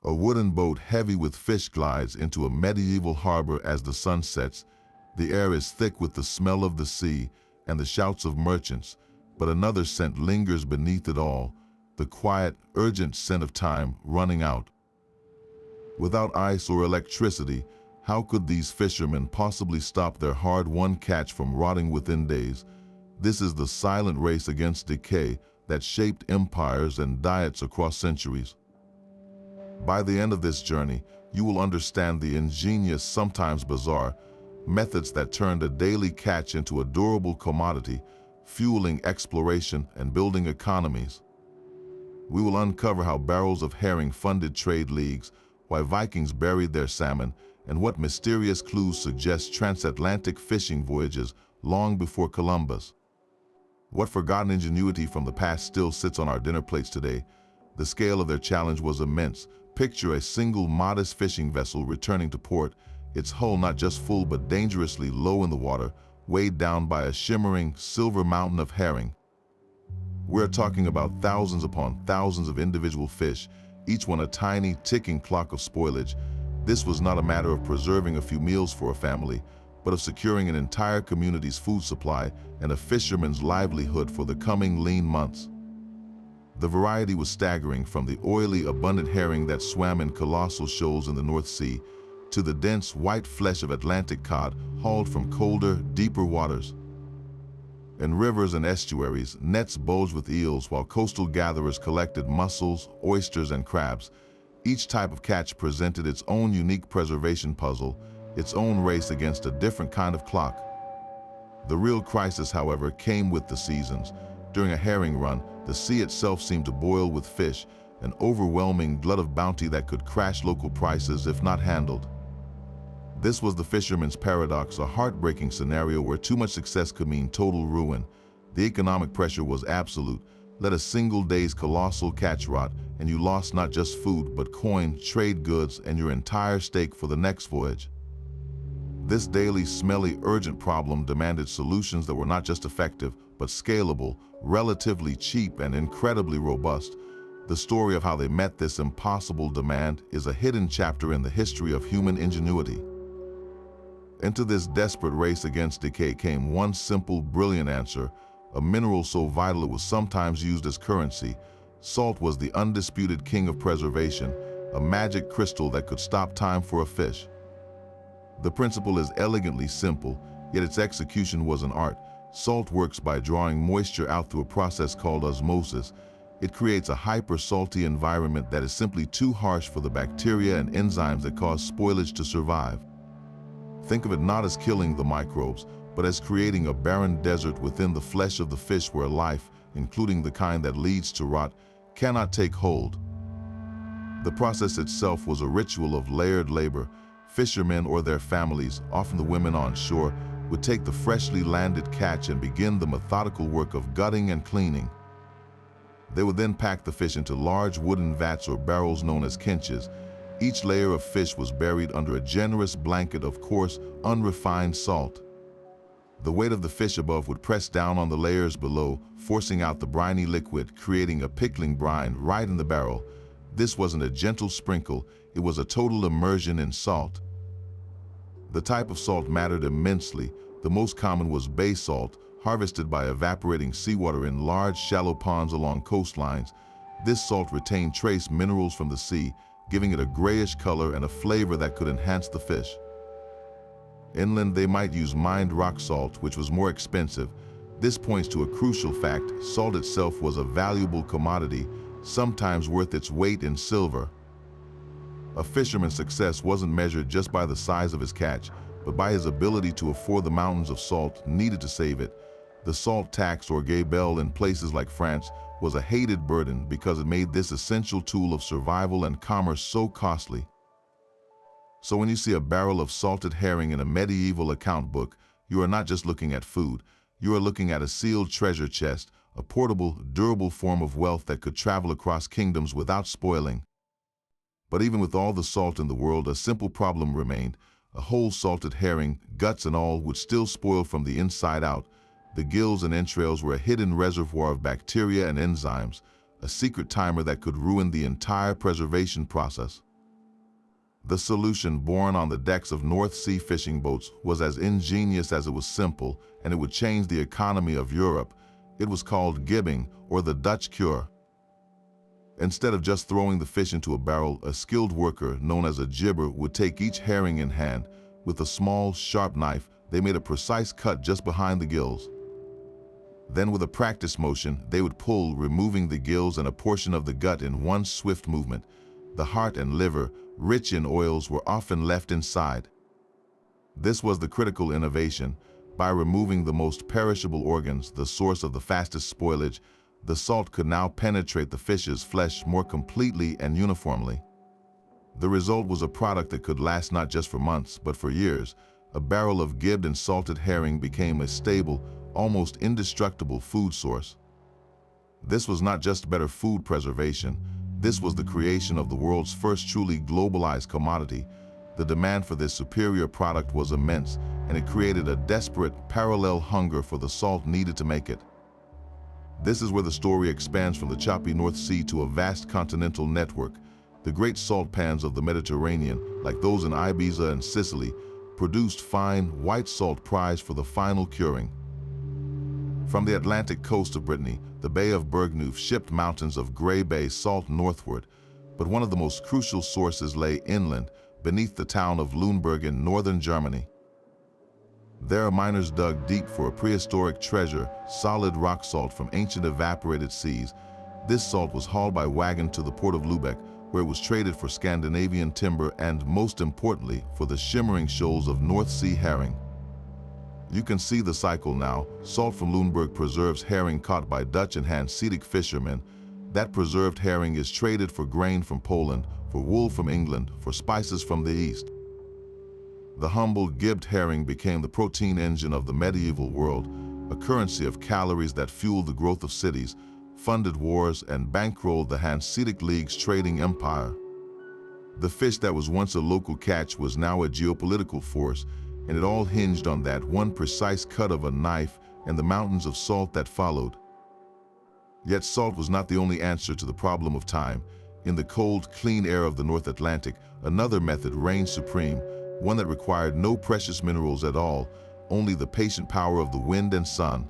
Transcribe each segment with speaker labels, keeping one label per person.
Speaker 1: A wooden boat heavy with fish glides into a medieval harbor as the sun sets. The air is thick with the smell of the sea and the shouts of merchants, but another scent lingers beneath it all, the quiet, urgent scent of time running out. Without ice or electricity, how could these fishermen possibly stop their hard-won catch from rotting within days? This is the silent race against decay that shaped empires and diets across centuries. By the end of this journey, you will understand the ingenious, sometimes bizarre, methods that turned a daily catch into a durable commodity, fueling exploration and building economies. We will uncover how barrels of herring funded trade leagues, why Vikings buried their salmon, and what mysterious clues suggest transatlantic fishing voyages long before Columbus. What forgotten ingenuity from the past still sits on our dinner plates today? The scale of their challenge was immense. Picture a single modest fishing vessel returning to port, its hull not just full but dangerously low in the water, weighed down by a shimmering silver mountain of herring. We're talking about thousands upon thousands of individual fish, each one a tiny, ticking clock of spoilage. This was not a matter of preserving a few meals for a family, but of securing an entire community's food supply and a fisherman's livelihood for the coming lean months. The variety was staggering, from the oily, abundant herring that swam in colossal shoals in the North Sea to the dense white flesh of Atlantic cod hauled from colder, deeper waters. In rivers and estuaries, nets bulged with eels while coastal gatherers collected mussels, oysters, and crabs. Each type of catch presented its own unique preservation puzzle, its own race against a different kind of clock. The real crisis, however, came with the seasons. During a herring run, the sea itself seemed to boil with fish, an overwhelming glut of bounty that could crash local prices if not handled. This was the fisherman's paradox, a heartbreaking scenario where too much success could mean total ruin. The economic pressure was absolute. Let a single day's colossal catch rot, and you lost not just food, but coin, trade goods, and your entire stake for the next voyage. This daily, smelly, urgent problem demanded solutions that were not just effective, but scalable, relatively cheap, and incredibly robust. The story of how they met this impossible demand is a hidden chapter in the history of human ingenuity. Into this desperate race against decay came one simple, brilliant answer, a mineral so vital it was sometimes used as currency. Salt was the undisputed king of preservation, a magic crystal that could stop time for a fish. The principle is elegantly simple, yet its execution was an art. Salt works by drawing moisture out through a process called osmosis. It creates a hyper-salty environment that is simply too harsh for the bacteria and enzymes that cause spoilage to survive. Think of it not as killing the microbes, but as creating a barren desert within the flesh of the fish where life, including the kind that leads to rot, cannot take hold. The process itself was a ritual of layered labor. Fishermen or their families, often the women on shore, would take the freshly landed catch and begin the methodical work of gutting and cleaning. They would then pack the fish into large wooden vats or barrels known as kinches. Each layer of fish was buried under a generous blanket of coarse, unrefined salt. The weight of the fish above would press down on the layers below, forcing out the briny liquid, creating a pickling brine right in the barrel. This wasn't a gentle sprinkle, it was a total immersion in salt. The type of salt mattered immensely. The most common was bay salt, harvested by evaporating seawater in large, shallow ponds along coastlines. This salt retained trace minerals from the sea, giving it a grayish color and a flavor that could enhance the fish. Inland, they might use mined rock salt, which was more expensive. This points to a crucial fact: salt itself was a valuable commodity, sometimes worth its weight in silver. A fisherman's success wasn't measured just by the size of his catch, but by his ability to afford the mountains of salt needed to save it. The salt tax, or gabelle, in places like France was a hated burden because it made this essential tool of survival and commerce so costly. So when you see a barrel of salted herring in a medieval account book, you are not just looking at food, you are looking at a sealed treasure chest, a portable, durable form of wealth that could travel across kingdoms without spoiling. But even with all the salt in the world, a simple problem remained. A whole salted herring, guts and all, would still spoil from the inside out. The gills and entrails were a hidden reservoir of bacteria and enzymes, a secret timer that could ruin the entire preservation process. The solution born on the decks of North Sea fishing boats was as ingenious as it was simple, and it would change the economy of Europe. It was called gibbing, or the Dutch cure. Instead of just throwing the fish into a barrel, a skilled worker, known as a gibber, would take each herring in hand. With a small, sharp knife, they made a precise cut just behind the gills. Then with a practice motion, they would pull, removing the gills and a portion of the gut in one swift movement. The heart and liver, rich in oils, were often left inside. This was the critical innovation. By removing the most perishable organs, the source of the fastest spoilage, the salt could now penetrate the fish's flesh more completely and uniformly. The result was a product that could last not just for months, but for years. A barrel of gibbed and salted herring became a stable, almost indestructible food source. This was not just better food preservation. This was the creation of the world's first truly globalized commodity. The demand for this superior product was immense, and it created a desperate, parallel hunger for the salt needed to make it. This is where the story expands from the choppy North Sea to a vast continental network. The great salt pans of the Mediterranean, like those in Ibiza and Sicily, produced fine, white salt prized for the final curing. From the Atlantic coast of Brittany, the Bay of Bergneuf shipped mountains of gray bay salt northward, but one of the most crucial sources lay inland, beneath the town of Lüneburg in northern Germany. There, miners dug deep for a prehistoric treasure, solid rock salt from ancient evaporated seas. This salt was hauled by wagon to the port of Lübeck, where it was traded for Scandinavian timber and, most importantly, for the shimmering shoals of North Sea herring. You can see the cycle now. Salt from Lüneburg preserves herring caught by Dutch and Hanseatic fishermen. That preserved herring is traded for grain from Poland, for wool from England, for spices from the East. The humble gibbed herring became the protein engine of the medieval world, a currency of calories that fueled the growth of cities, funded wars, and bankrolled the Hanseatic League's trading empire. The fish that was once a local catch was now a geopolitical force, and it all hinged on that one precise cut of a knife and the mountains of salt that followed. Yet salt was not the only answer to the problem of time. In the cold, clean air of the North Atlantic, another method reigned supreme, one that required no precious minerals at all, only the patient power of the wind and sun.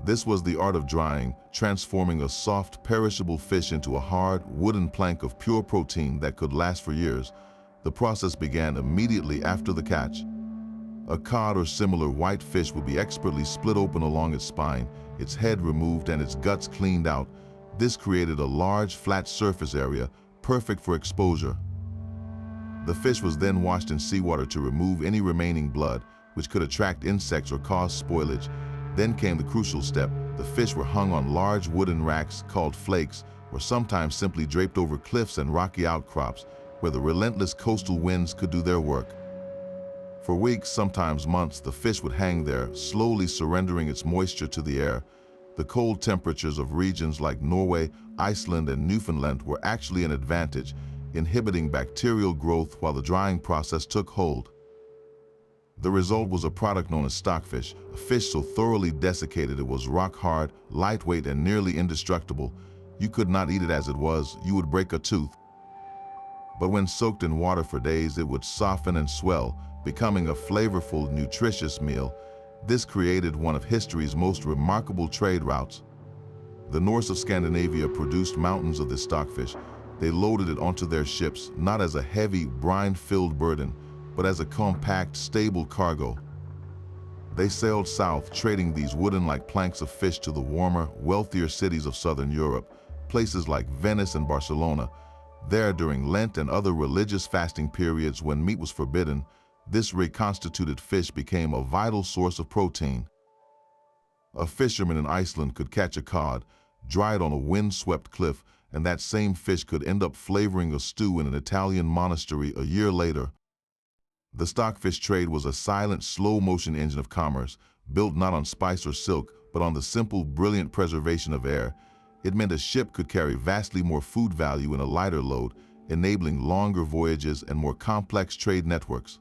Speaker 1: This was the art of drying, transforming a soft, perishable fish into a hard, wooden plank of pure protein that could last for years. The process began immediately after the catch. A cod or similar white fish would be expertly split open along its spine, its head removed and its guts cleaned out. This created a large, flat surface area, perfect for exposure. The fish was then washed in seawater to remove any remaining blood, which could attract insects or cause spoilage. Then came the crucial step. The fish were hung on large wooden racks called flakes, or sometimes simply draped over cliffs and rocky outcrops, where the relentless coastal winds could do their work. For weeks, sometimes months, the fish would hang there, slowly surrendering its moisture to the air. The cold temperatures of regions like Norway, Iceland, and Newfoundland were actually an advantage, inhibiting bacterial growth while the drying process took hold. The result was a product known as stockfish, a fish so thoroughly desiccated it was rock-hard, lightweight, and nearly indestructible. You could not eat it as it was, you would break a tooth. But when soaked in water for days, it would soften and swell, becoming a flavorful, nutritious meal. This created one of history's most remarkable trade routes. The Norse of Scandinavia produced mountains of this stockfish. They loaded it onto their ships, not as a heavy, brine-filled burden, but as a compact, stable cargo. They sailed south, trading these wooden-like planks of fish to the warmer, wealthier cities of southern Europe, places like Venice and Barcelona. There, during Lent and other religious fasting periods when meat was forbidden, this reconstituted fish became a vital source of protein. A fisherman in Iceland could catch a cod, dry it on a wind-swept cliff, and that same fish could end up flavoring a stew in an Italian monastery a year later. The stockfish trade was a silent, slow-motion engine of commerce, built not on spice or silk, but on the simple, brilliant preservation of air. It meant a ship could carry vastly more food value in a lighter load, enabling longer voyages and more complex trade networks.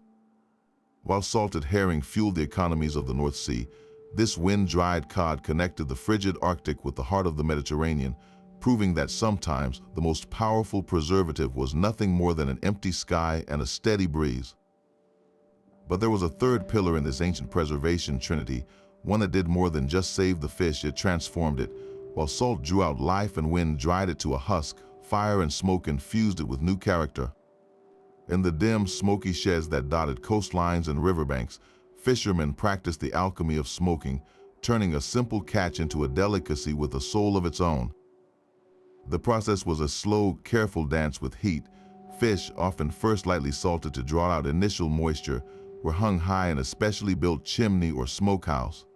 Speaker 1: While salted herring fueled the economies of the North Sea, this wind-dried cod connected the frigid Arctic with the heart of the Mediterranean, proving that sometimes the most powerful preservative was nothing more than an empty sky and a steady breeze. But there was a third pillar in this ancient preservation trinity, one that did more than just save the fish, it transformed it. While salt drew out life and wind dried it to a husk, fire and smoke infused it with new character. In the dim, smoky sheds that dotted coastlines and riverbanks, fishermen practiced the alchemy of smoking, turning a simple catch into a delicacy with a soul of its own. The process was a slow, careful dance with heat. Fish, often first lightly salted to draw out initial moisture, were hung high in a specially built chimney or smokehouse.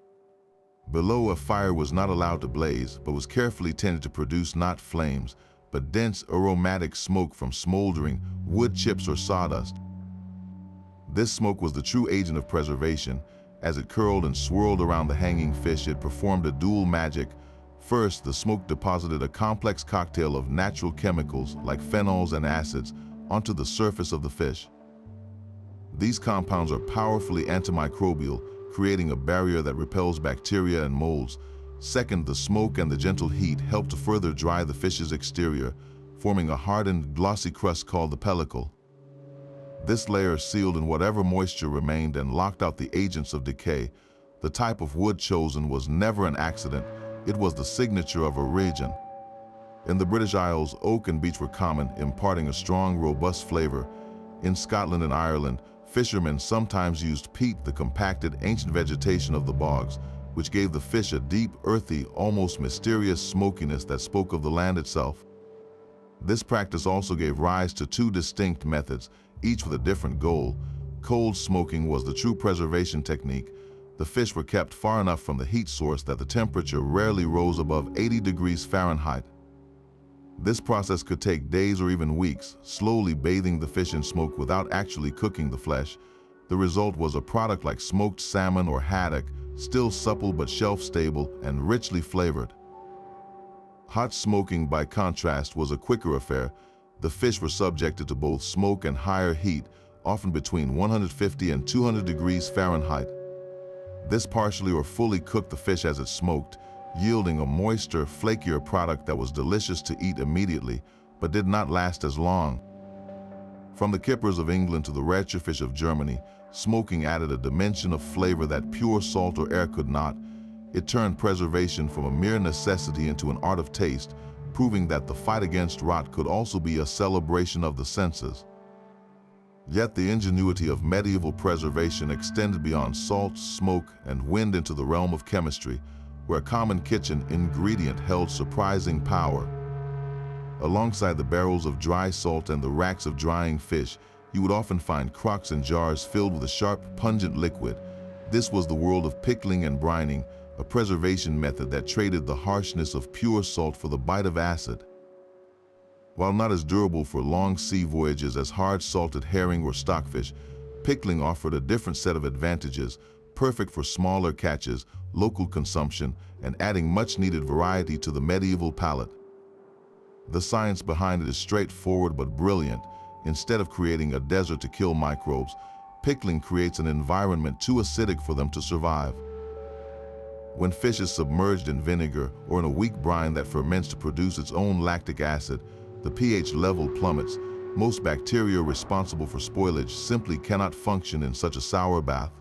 Speaker 1: Below, a fire was not allowed to blaze, but was carefully tended to produce not flames, but dense aromatic smoke from smoldering wood chips or sawdust. This smoke was the true agent of preservation. As it curled and swirled around the hanging fish, it performed a dual magic. First, the smoke deposited a complex cocktail of natural chemicals like phenols and acids onto the surface of the fish. These compounds are powerfully antimicrobial, creating a barrier that repels bacteria and molds. Second, the smoke and the gentle heat helped to further dry the fish's exterior, forming a hardened, glossy crust called the pellicle. This layer sealed in whatever moisture remained and locked out the agents of decay. The type of wood chosen was never an accident, it was the signature of a region. In the British Isles, oak and beech were common, imparting a strong, robust flavor. In Scotland and Ireland, fishermen sometimes used peat, the compacted ancient vegetation of the bogs, which gave the fish a deep, earthy, almost mysterious smokiness that spoke of the land itself. This practice also gave rise to two distinct methods, each with a different goal. Cold smoking was the true preservation technique. The fish were kept far enough from the heat source that the temperature rarely rose above 80 degrees Fahrenheit. This process could take days or even weeks, slowly bathing the fish in smoke without actually cooking the flesh. The result was a product like smoked salmon or haddock, still supple but shelf-stable and richly flavored. Hot smoking, by contrast, was a quicker affair. The fish were subjected to both smoke and higher heat, often between 150 and 200 degrees Fahrenheit. This partially or fully cooked the fish as it smoked, yielding a moister, flakier product that was delicious to eat immediately, but did not last as long. From the kippers of England to the Räucherfisch of Germany, smoking added a dimension of flavor that pure salt or air could not. It turned preservation from a mere necessity into an art of taste, proving that the fight against rot could also be a celebration of the senses. Yet the ingenuity of medieval preservation extended beyond salt, smoke, and wind into the realm of chemistry, where a common kitchen ingredient held surprising power. Alongside the barrels of dry salt and the racks of drying fish, you would often find crocks and jars filled with a sharp, pungent liquid. This was the world of pickling and brining, a preservation method that traded the harshness of pure salt for the bite of acid. While not as durable for long sea voyages as hard salted herring or stockfish, pickling offered a different set of advantages, perfect for smaller catches, local consumption, and adding much-needed variety to the medieval palate. The science behind it is straightforward but brilliant. Instead of creating a desert to kill microbes, pickling creates an environment too acidic for them to survive. When fish is submerged in vinegar or in a weak brine that ferments to produce its own lactic acid, the pH level plummets. Most bacteria responsible for spoilage simply cannot function in such a sour bath.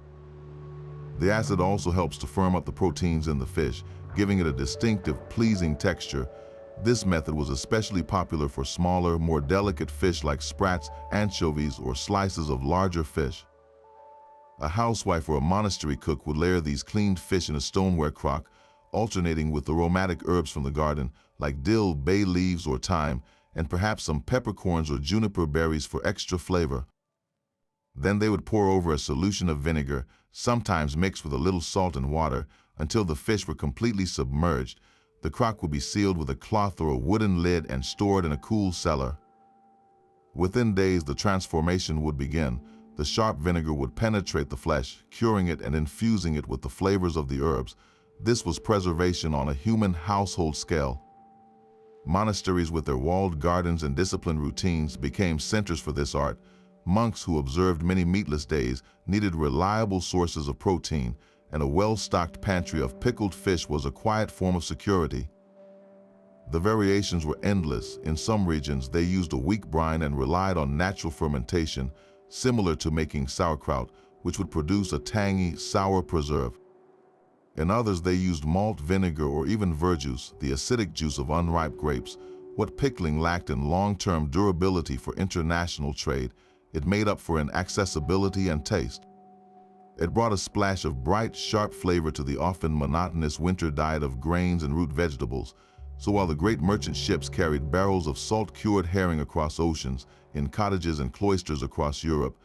Speaker 1: The acid also helps to firm up the proteins in the fish, giving it a distinctive, pleasing texture. This method was especially popular for smaller, more delicate fish like sprats, anchovies, or slices of larger fish. A housewife or a monastery cook would layer these cleaned fish in a stoneware crock, alternating with aromatic herbs from the garden, like dill, bay leaves, or thyme, and perhaps some peppercorns or juniper berries for extra flavor. Then they would pour over a solution of vinegar, sometimes mixed with a little salt and water, until the fish were completely submerged. The crock would be sealed with a cloth or a wooden lid and stored in a cool cellar. Within days, the transformation would begin. The sharp vinegar would penetrate the flesh, curing it and infusing it with the flavors of the herbs. This was preservation on a human household scale. Monasteries with their walled gardens and disciplined routines became centers for this art. Monks who observed many meatless days needed reliable sources of protein, and a well-stocked pantry of pickled fish was a quiet form of security. The variations were endless. In some regions, they used a weak brine and relied on natural fermentation, similar to making sauerkraut, which would produce a tangy, sour preserve. In others, they used malt vinegar or even verjuice, the acidic juice of unripe grapes. What pickling lacked in long-term durability for international trade, it made up for in accessibility and taste. It brought a splash of bright, sharp flavor to the often monotonous winter diet of grains and root vegetables. So while the great merchant ships carried barrels of salt-cured herring across oceans, in cottages and cloisters across Europe,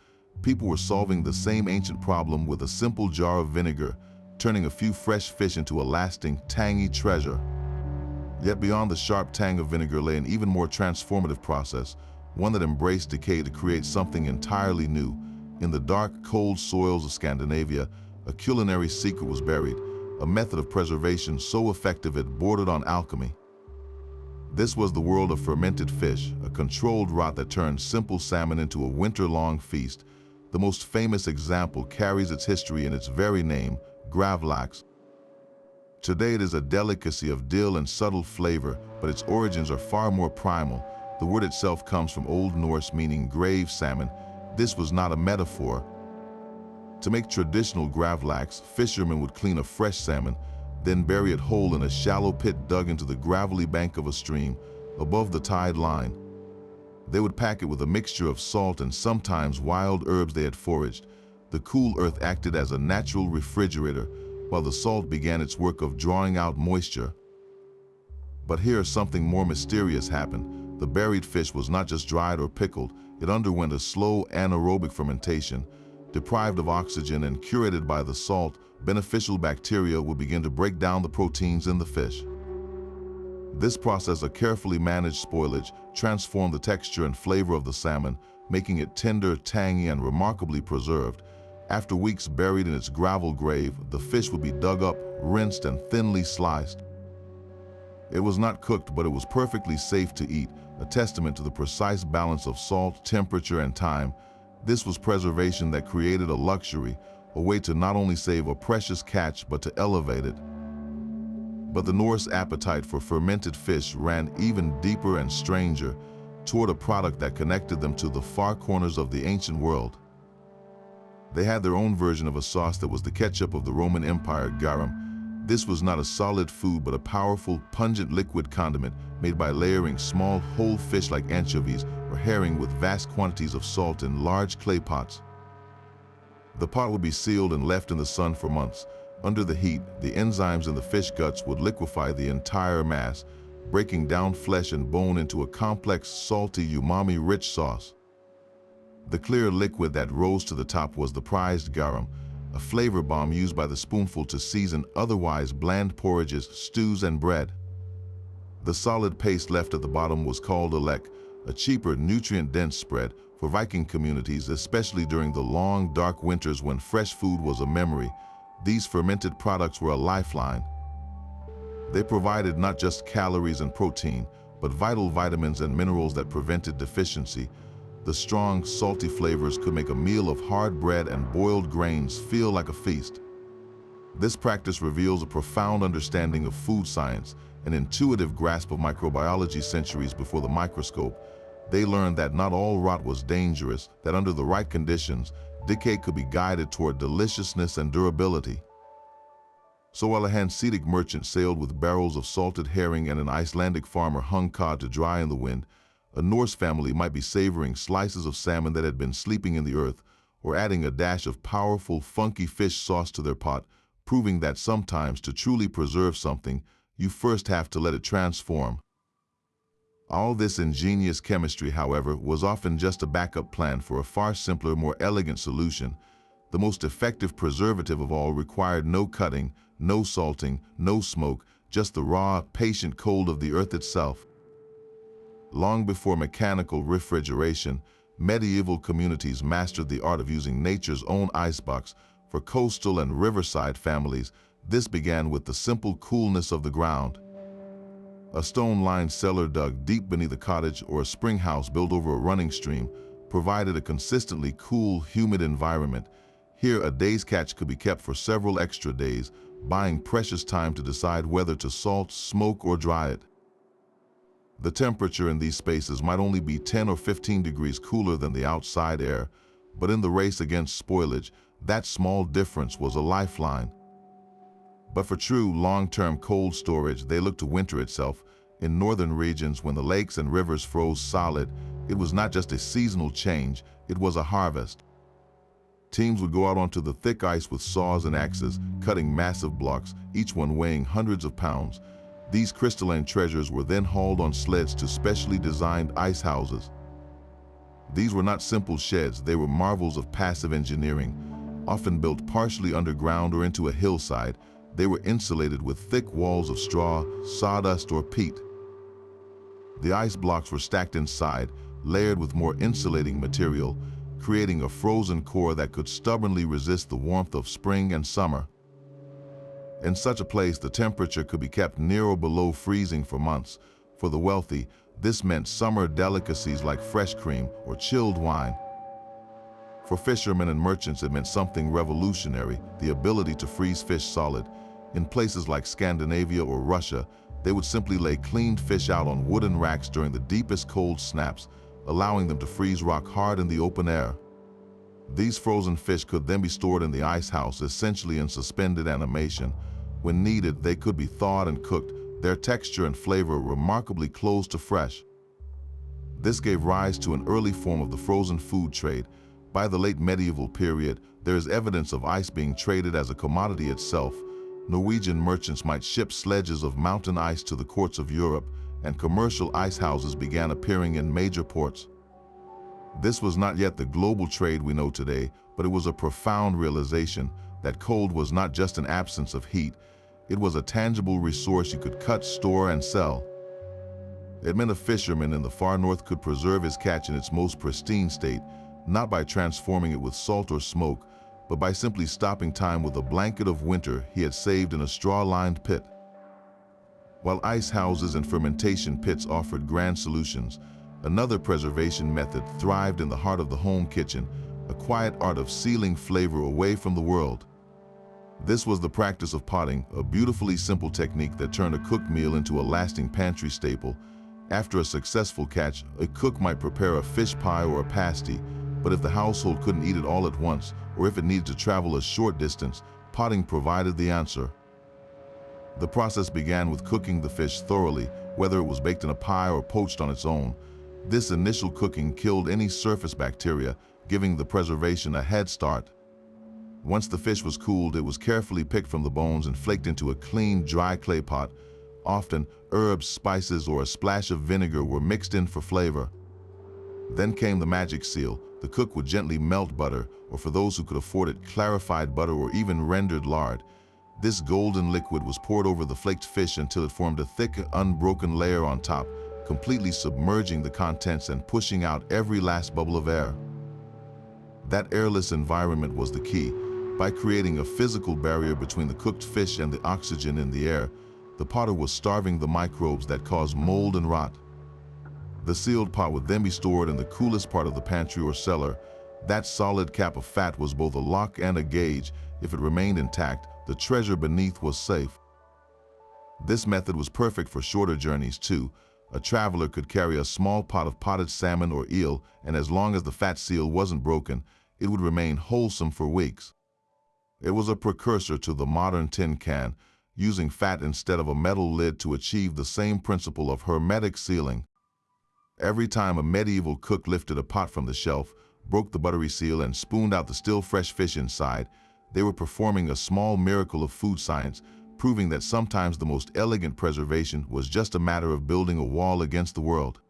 Speaker 1: people were solving the same ancient problem with a simple jar of vinegar, turning a few fresh fish into a lasting, tangy treasure. Yet beyond the sharp tang of vinegar lay an even more transformative process, one that embraced decay to create something entirely new. In the dark, cold soils of Scandinavia, a culinary secret was buried, a method of preservation so effective it bordered on alchemy. This was the world of fermented fish, a controlled rot that turned simple salmon into a winter-long feast. The most famous example carries its history in its very name, gravlax. Today it is a delicacy of dill and subtle flavor, but its origins are far more primal. The word itself comes from Old Norse meaning grave salmon. This was not a metaphor. To make traditional gravlax, fishermen would clean a fresh salmon, then bury it whole in a shallow pit dug into the gravelly bank of a stream, above the tide line. They would pack it with a mixture of salt and sometimes wild herbs they had foraged. The cool earth acted as a natural refrigerator, while the salt began its work of drawing out moisture. But here something more mysterious happened. The buried fish was not just dried or pickled, it underwent a slow anaerobic fermentation. Deprived of oxygen and curated by the salt, beneficial bacteria would begin to break down the proteins in the fish. This process of carefully managed spoilage transformed the texture and flavor of the salmon, making it tender, tangy, and remarkably preserved. After weeks buried in its gravel grave, the fish would be dug up, rinsed, and thinly sliced. It was not cooked, but it was perfectly safe to eat, a testament to the precise balance of salt, temperature, and time. This was preservation that created a luxury, a way to not only save a precious catch, but to elevate it. But the Norse appetite for fermented fish ran even deeper and stranger, toward a product that connected them to the far corners of the ancient world. They had their own version of a sauce that was the ketchup of the Roman Empire, garum. This was not a solid food, but a powerful, pungent liquid condiment made by layering small, whole fish like anchovies or herring with vast quantities of salt in large clay pots. The pot would be sealed and left in the sun for months. Under the heat, the enzymes in the fish guts would liquefy the entire mass, breaking down flesh and bone into a complex, salty, umami-rich sauce. The clear liquid that rose to the top was the prized garum, a flavor bomb used by the spoonful to season otherwise bland porridges, stews, and bread. The solid paste left at the bottom was called a lek, a cheaper, nutrient-dense spread for Viking communities, especially during the long, dark winters when fresh food was a memory. These fermented products were a lifeline. They provided not just calories and protein, but vital vitamins and minerals that prevented deficiency. The strong, salty flavors could make a meal of hard bread and boiled grains feel like a feast. This practice reveals a profound understanding of food science, an intuitive grasp of microbiology centuries before the microscope. They learned that not all rot was dangerous, that under the right conditions, decay could be guided toward deliciousness and durability. So while a Hanseatic merchant sailed with barrels of salted herring and an Icelandic farmer hung cod to dry in the wind, a Norse family might be savoring slices of salmon that had been sleeping in the earth, or adding a dash of powerful, funky fish sauce to their pot, proving that sometimes to truly preserve something, you first have to let it transform. All this ingenious chemistry, however, was often just a backup plan for a far simpler, more elegant solution. The most effective preservative of all required no cutting, no salting, no smoke, just the raw, patient cold of the earth itself. Long before mechanical refrigeration, medieval communities mastered the art of using nature's own icebox. For coastal and riverside families, this began with the simple coolness of the ground. A stone-lined cellar dug deep beneath a cottage or a spring house built over a running stream provided a consistently cool, humid environment. Here, a day's catch could be kept for several extra days, buying precious time to decide whether to salt, smoke, or dry it. The temperature in these spaces might only be 10 or 15 degrees cooler than the outside air, but in the race against spoilage, that small difference was a lifeline. But for true long-term cold storage, they looked to winter itself. In northern regions, when the lakes and rivers froze solid, it was not just a seasonal change, it was a harvest. Teams would go out onto the thick ice with saws and axes, cutting massive blocks, each one weighing hundreds of pounds. These crystalline treasures were then hauled on sleds to specially designed ice houses. These were not simple sheds, they were marvels of passive engineering. Often built partially underground or into a hillside, they were insulated with thick walls of straw, sawdust, or peat. The ice blocks were stacked inside, layered with more insulating material, creating a frozen core that could stubbornly resist the warmth of spring and summer. In such a place, the temperature could be kept near or below freezing for months. For the wealthy, this meant summer delicacies like fresh cream or chilled wine. For fishermen and merchants, it meant something revolutionary, the ability to freeze fish solid. In places like Scandinavia or Russia, they would simply lay cleaned fish out on wooden racks during the deepest cold snaps, allowing them to freeze rock hard in the open air. These frozen fish could then be stored in the ice house, essentially in suspended animation. When needed, they could be thawed and cooked, their texture and flavor remarkably close to fresh. This gave rise to an early form of the frozen food trade. By the late medieval period, there is evidence of ice being traded as a commodity itself. Norwegian merchants might ship sledges of mountain ice to the courts of Europe, and commercial ice houses began appearing in major ports. This was not yet the global trade we know today, but it was a profound realization that cold was not just an absence of heat, it was a tangible resource you could cut, store, and sell. It meant a fisherman in the far north could preserve his catch in its most pristine state, not by transforming it with salt or smoke, but by simply stopping time with a blanket of winter he had saved in a straw-lined pit. While ice houses and fermentation pits offered grand solutions, another preservation method thrived in the heart of the home kitchen, a quiet art of sealing flavor away from the world. This was the practice of potting, a beautifully simple technique that turned a cooked meal into a lasting pantry staple. After a successful catch, a cook might prepare a fish pie or a pasty, but if the household couldn't eat it all at once, or if it needed to travel a short distance, potting provided the answer. The process began with cooking the fish thoroughly, whether it was baked in a pie or poached on its own. This initial cooking killed any surface bacteria, giving the preservation a head start. Once the fish was cooled, it was carefully picked from the bones and flaked into a clean, dry clay pot. Often, herbs, spices, or a splash of vinegar were mixed in for flavor. Then came the magic seal. The cook would gently melt butter, or for those who could afford it, clarified butter or even rendered lard. This golden liquid was poured over the flaked fish until it formed a thick, unbroken layer on top, completely submerging the contents and pushing out every last bubble of air. That airless environment was the key. By creating a physical barrier between the cooked fish and the oxygen in the air, the potter was starving the microbes that cause mold and rot. The sealed pot would then be stored in the coolest part of the pantry or cellar. That solid cap of fat was both a lock and a gauge. If it remained intact, the treasure beneath was safe. This method was perfect for shorter journeys too. A traveler could carry a small pot of potted salmon or eel, and as long as the fat seal wasn't broken, it would remain wholesome for weeks. It was a precursor to the modern tin can, using fat instead of a metal lid to achieve the same principle of hermetic sealing. Every time a medieval cook lifted a pot from the shelf, broke the buttery seal, and spooned out the still fresh fish inside, they were performing a small miracle of food science, proving that sometimes the most elegant preservation was just a matter of building a wall against the world.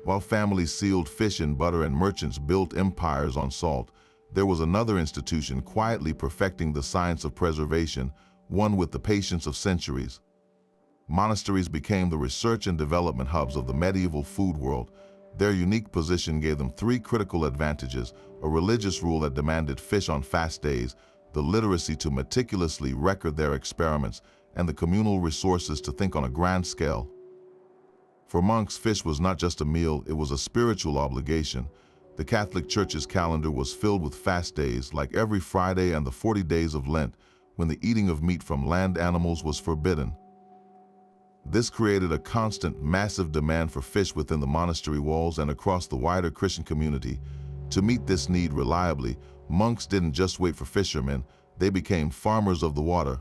Speaker 1: While families sealed fish in butter and merchants built empires on salt, there was another institution quietly perfecting the science of preservation, one with the patience of centuries. Monasteries became the research and development hubs of the medieval food world. Their unique position gave them three critical advantages: a religious rule that demanded fish on fast days, the literacy to meticulously record their experiments, and the communal resources to think on a grand scale. For monks, fish was not just a meal, it was a spiritual obligation. The Catholic Church's calendar was filled with fast days, like every Friday and the 40 days of Lent, when the eating of meat from land animals was forbidden. This created a constant, massive demand for fish within the monastery walls and across the wider Christian community. To meet this need reliably, monks didn't just wait for fishermen, they became farmers of the water.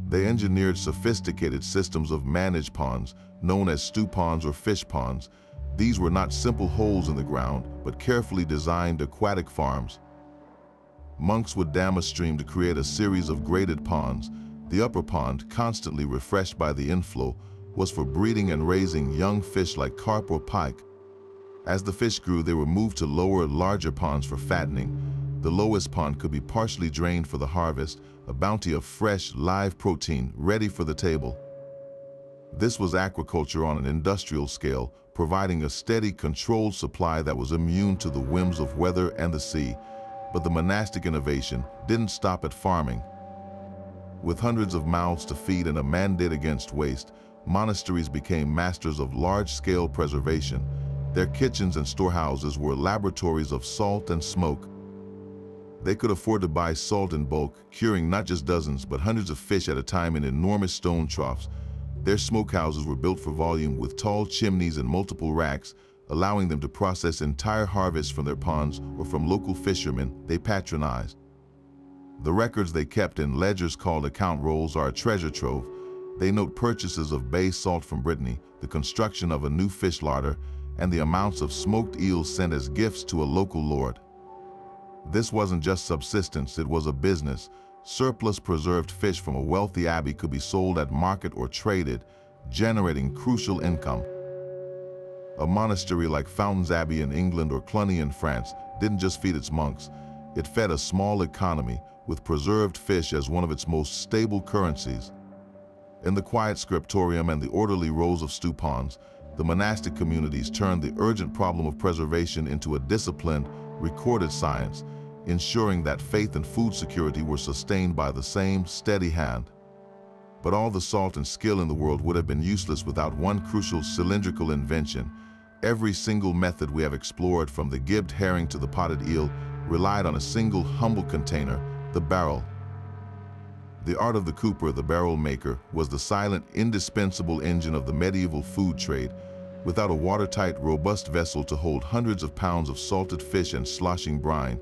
Speaker 1: They engineered sophisticated systems of managed ponds, known as stew ponds or fish ponds. These were not simple holes in the ground, but carefully designed aquatic farms. Monks would dam a stream to create a series of graded ponds. The upper pond, constantly refreshed by the inflow, was for breeding and raising young fish like carp or pike. As the fish grew, they were moved to lower, larger ponds for fattening. The lowest pond could be partially drained for the harvest, a bounty of fresh, live protein ready for the table. This was aquaculture on an industrial scale, providing a steady, controlled supply that was immune to the whims of weather and the sea. But the monastic innovation didn't stop at farming. With hundreds of mouths to feed and a mandate against waste, monasteries became masters of large-scale preservation. Their kitchens and storehouses were laboratories of salt and smoke. They could afford to buy salt in bulk, curing not just dozens but hundreds of fish at a time in enormous stone troughs. Their smokehouses were built for volume with tall chimneys and multiple racks, allowing them to process entire harvests from their ponds or from local fishermen they patronized. The records they kept in ledgers called account rolls are a treasure trove. They note purchases of bay salt from Brittany, the construction of a new fish larder, and the amounts of smoked eels sent as gifts to a local lord. This wasn't just subsistence, it was a business. Surplus preserved fish from a wealthy abbey could be sold at market or traded, generating crucial income. A monastery like Fountains Abbey in England or Cluny in France didn't just feed its monks, it fed a small economy, with preserved fish as one of its most stable currencies. In the quiet scriptorium and the orderly rows of stew ponds, the monastic communities turned the urgent problem of preservation into a disciplined, recorded science, ensuring that faith and food security were sustained by the same steady hand. But all the salt and skill in the world would have been useless without one crucial cylindrical invention. Every single method we have explored, from the gibbed herring to the potted eel, relied on a single humble container, the barrel. The art of the cooper, the barrel maker, was the silent, indispensable engine of the medieval food trade. Without a watertight, robust vessel to hold hundreds of pounds of salted fish and sloshing brine,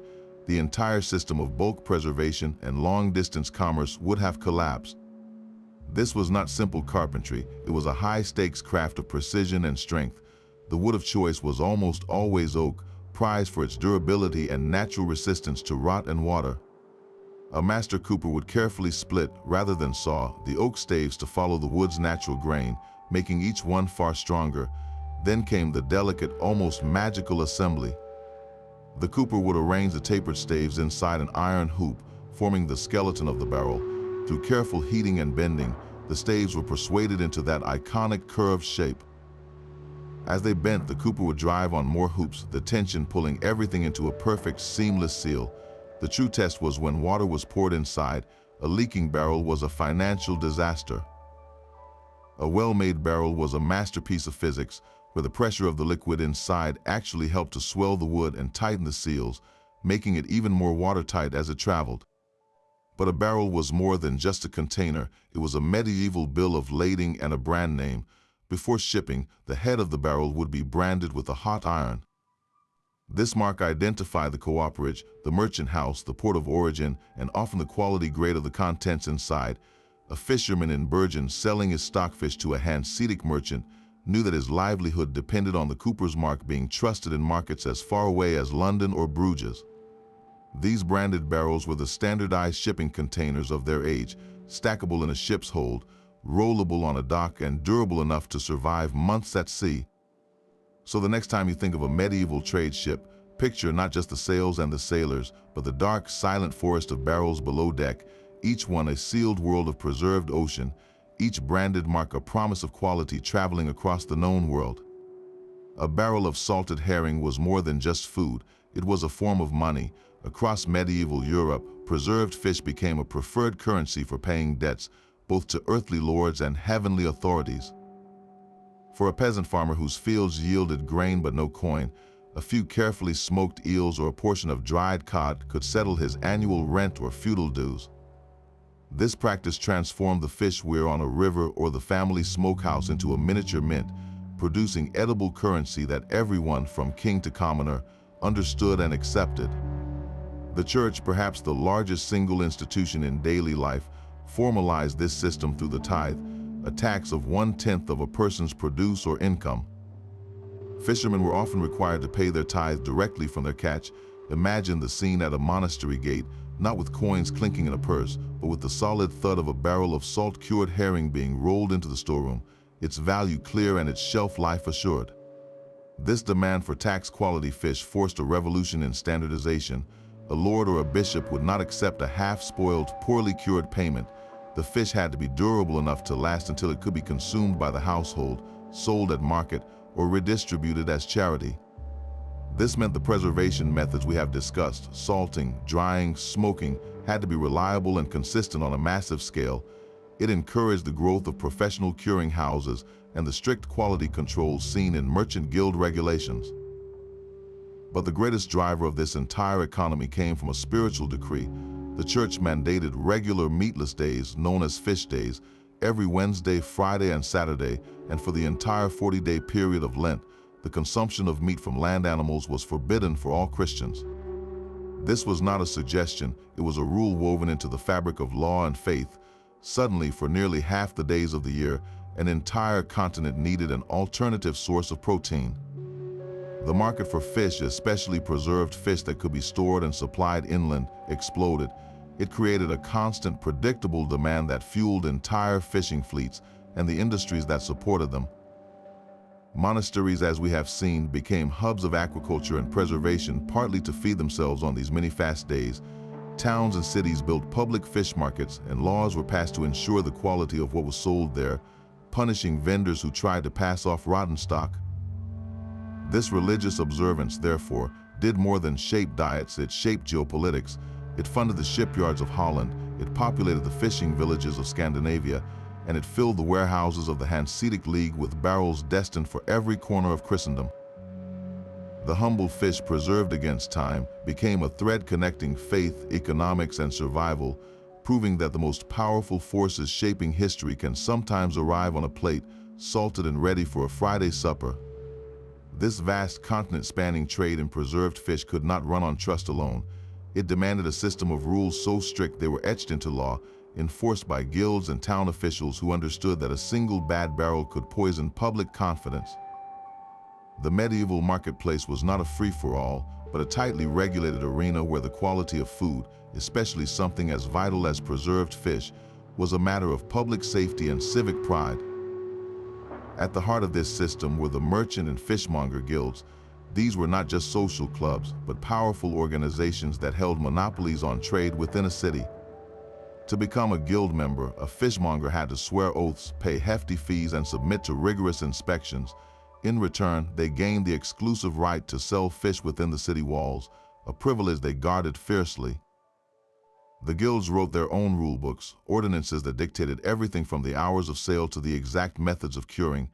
Speaker 1: the entire system of bulk preservation and long-distance commerce would have collapsed. This was not simple carpentry, it was a high-stakes craft of precision and strength. The wood of choice was almost always oak, prized for its durability and natural resistance to rot and water. A master cooper would carefully split, rather than saw, the oak staves to follow the wood's natural grain, making each one far stronger. Then came the delicate, almost magical assembly. The cooper would arrange the tapered staves inside an iron hoop, forming the skeleton of the barrel. Through careful heating and bending, the staves were persuaded into that iconic curved shape. As they bent, the cooper would drive on more hoops, the tension pulling everything into a perfect, seamless seal. The true test was when water was poured inside. A leaking barrel was a financial disaster. A well-made barrel was a masterpiece of physics, where the pressure of the liquid inside actually helped to swell the wood and tighten the seals, making it even more watertight as it traveled. But a barrel was more than just a container. It was a medieval bill of lading and a brand name. Before shipping, the head of the barrel would be branded with a hot iron. This mark identified the cooperage, the merchant house, the port of origin, and often the quality grade of the contents inside. A fisherman in Bergen selling his stockfish to a Hanseatic merchant knew that his livelihood depended on the cooper's mark being trusted in markets as far away as London or Bruges. These branded barrels were the standardized shipping containers of their age, stackable in a ship's hold, rollable on a dock, and durable enough to survive months at sea. So the next time you think of a medieval trade ship, picture not just the sails and the sailors, but the dark, silent forest of barrels below deck, each one a sealed world of preserved ocean, each branded mark a promise of quality traveling across the known world. A barrel of salted herring was more than just food, it was a form of money. Across medieval Europe, preserved fish became a preferred currency for paying debts, both to earthly lords and heavenly authorities. For a peasant farmer whose fields yielded grain but no coin, a few carefully smoked eels or a portion of dried cod could settle his annual rent or feudal dues. This practice transformed the fish weir on a river or the family smokehouse into a miniature mint, producing edible currency that everyone, from king to commoner, understood and accepted. The church, perhaps the largest single institution in daily life, formalized this system through the tithe, a tax of 1/10 of a person's produce or income. Fishermen were often required to pay their tithe directly from their catch. Imagine the scene at a monastery gate, not with coins clinking in a purse, but with the solid thud of a barrel of salt-cured herring being rolled into the storeroom, its value clear and its shelf life assured. This demand for tax-quality fish forced a revolution in standardization. A lord or a bishop would not accept a half-spoiled, poorly cured payment. The fish had to be durable enough to last until it could be consumed by the household, sold at market, or redistributed as charity. This meant the preservation methods we have discussed, salting, drying, smoking, had to be reliable and consistent on a massive scale. It encouraged the growth of professional curing houses and the strict quality controls seen in merchant guild regulations. But the greatest driver of this entire economy came from a spiritual decree. The church mandated regular meatless days, known as fish days, every Wednesday, Friday, and Saturday, and for the entire 40-day period of Lent, the consumption of meat from land animals was forbidden for all Christians. This was not a suggestion, it was a rule woven into the fabric of law and faith. Suddenly, for nearly half the days of the year, an entire continent needed an alternative source of protein. The market for fish, especially preserved fish that could be stored and supplied inland, exploded. It created a constant, predictable demand that fueled entire fishing fleets and the industries that supported them. Monasteries, as we have seen, became hubs of aquaculture and preservation, partly to feed themselves on these many fast days. Towns and cities built public fish markets, and laws were passed to ensure the quality of what was sold there, punishing vendors who tried to pass off rotten stock. This religious observance, therefore, did more than shape diets, it shaped geopolitics. It funded the shipyards of Holland, it populated the fishing villages of Scandinavia, and it filled the warehouses of the Hanseatic League with barrels destined for every corner of Christendom. The humble fish, preserved against time, became a thread connecting faith, economics, and survival, proving that the most powerful forces shaping history can sometimes arrive on a plate, salted and ready for a Friday supper. This vast continent-spanning trade in preserved fish could not run on trust alone. It demanded a system of rules so strict they were etched into law, enforced by guilds and town officials who understood that a single bad barrel could poison public confidence. The medieval marketplace was not a free-for-all, but a tightly regulated arena where the quality of food, especially something as vital as preserved fish, was a matter of public safety and civic pride. At the heart of this system were the merchant and fishmonger guilds. These were not just social clubs, but powerful organizations that held monopolies on trade within a city. To become a guild member, a fishmonger had to swear oaths, pay hefty fees, and submit to rigorous inspections. In return, they gained the exclusive right to sell fish within the city walls, a privilege they guarded fiercely. The guilds wrote their own rulebooks, ordinances that dictated everything from the hours of sale to the exact methods of curing.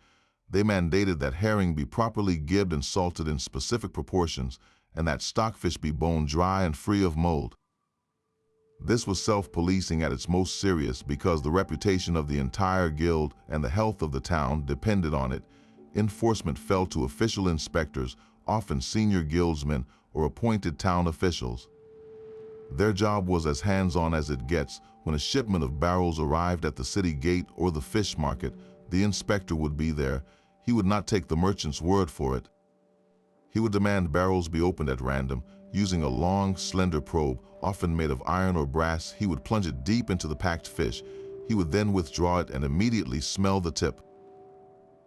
Speaker 1: They mandated that herring be properly gibbed and salted in specific proportions, and that stockfish be boned dry and free of mold. This was self-policing at its most serious because the reputation of the entire guild and the health of the town depended on it. Enforcement fell to official inspectors, often senior guildsmen or appointed town officials. Their job was as hands-on as it gets. When a shipment of barrels arrived at the city gate or the fish market, the inspector would be there. He would not take the merchant's word for it. He would demand barrels be opened at random. Using a long, slender probe, often made of iron or brass, he would plunge it deep into the packed fish. He would then withdraw it and immediately smell the tip.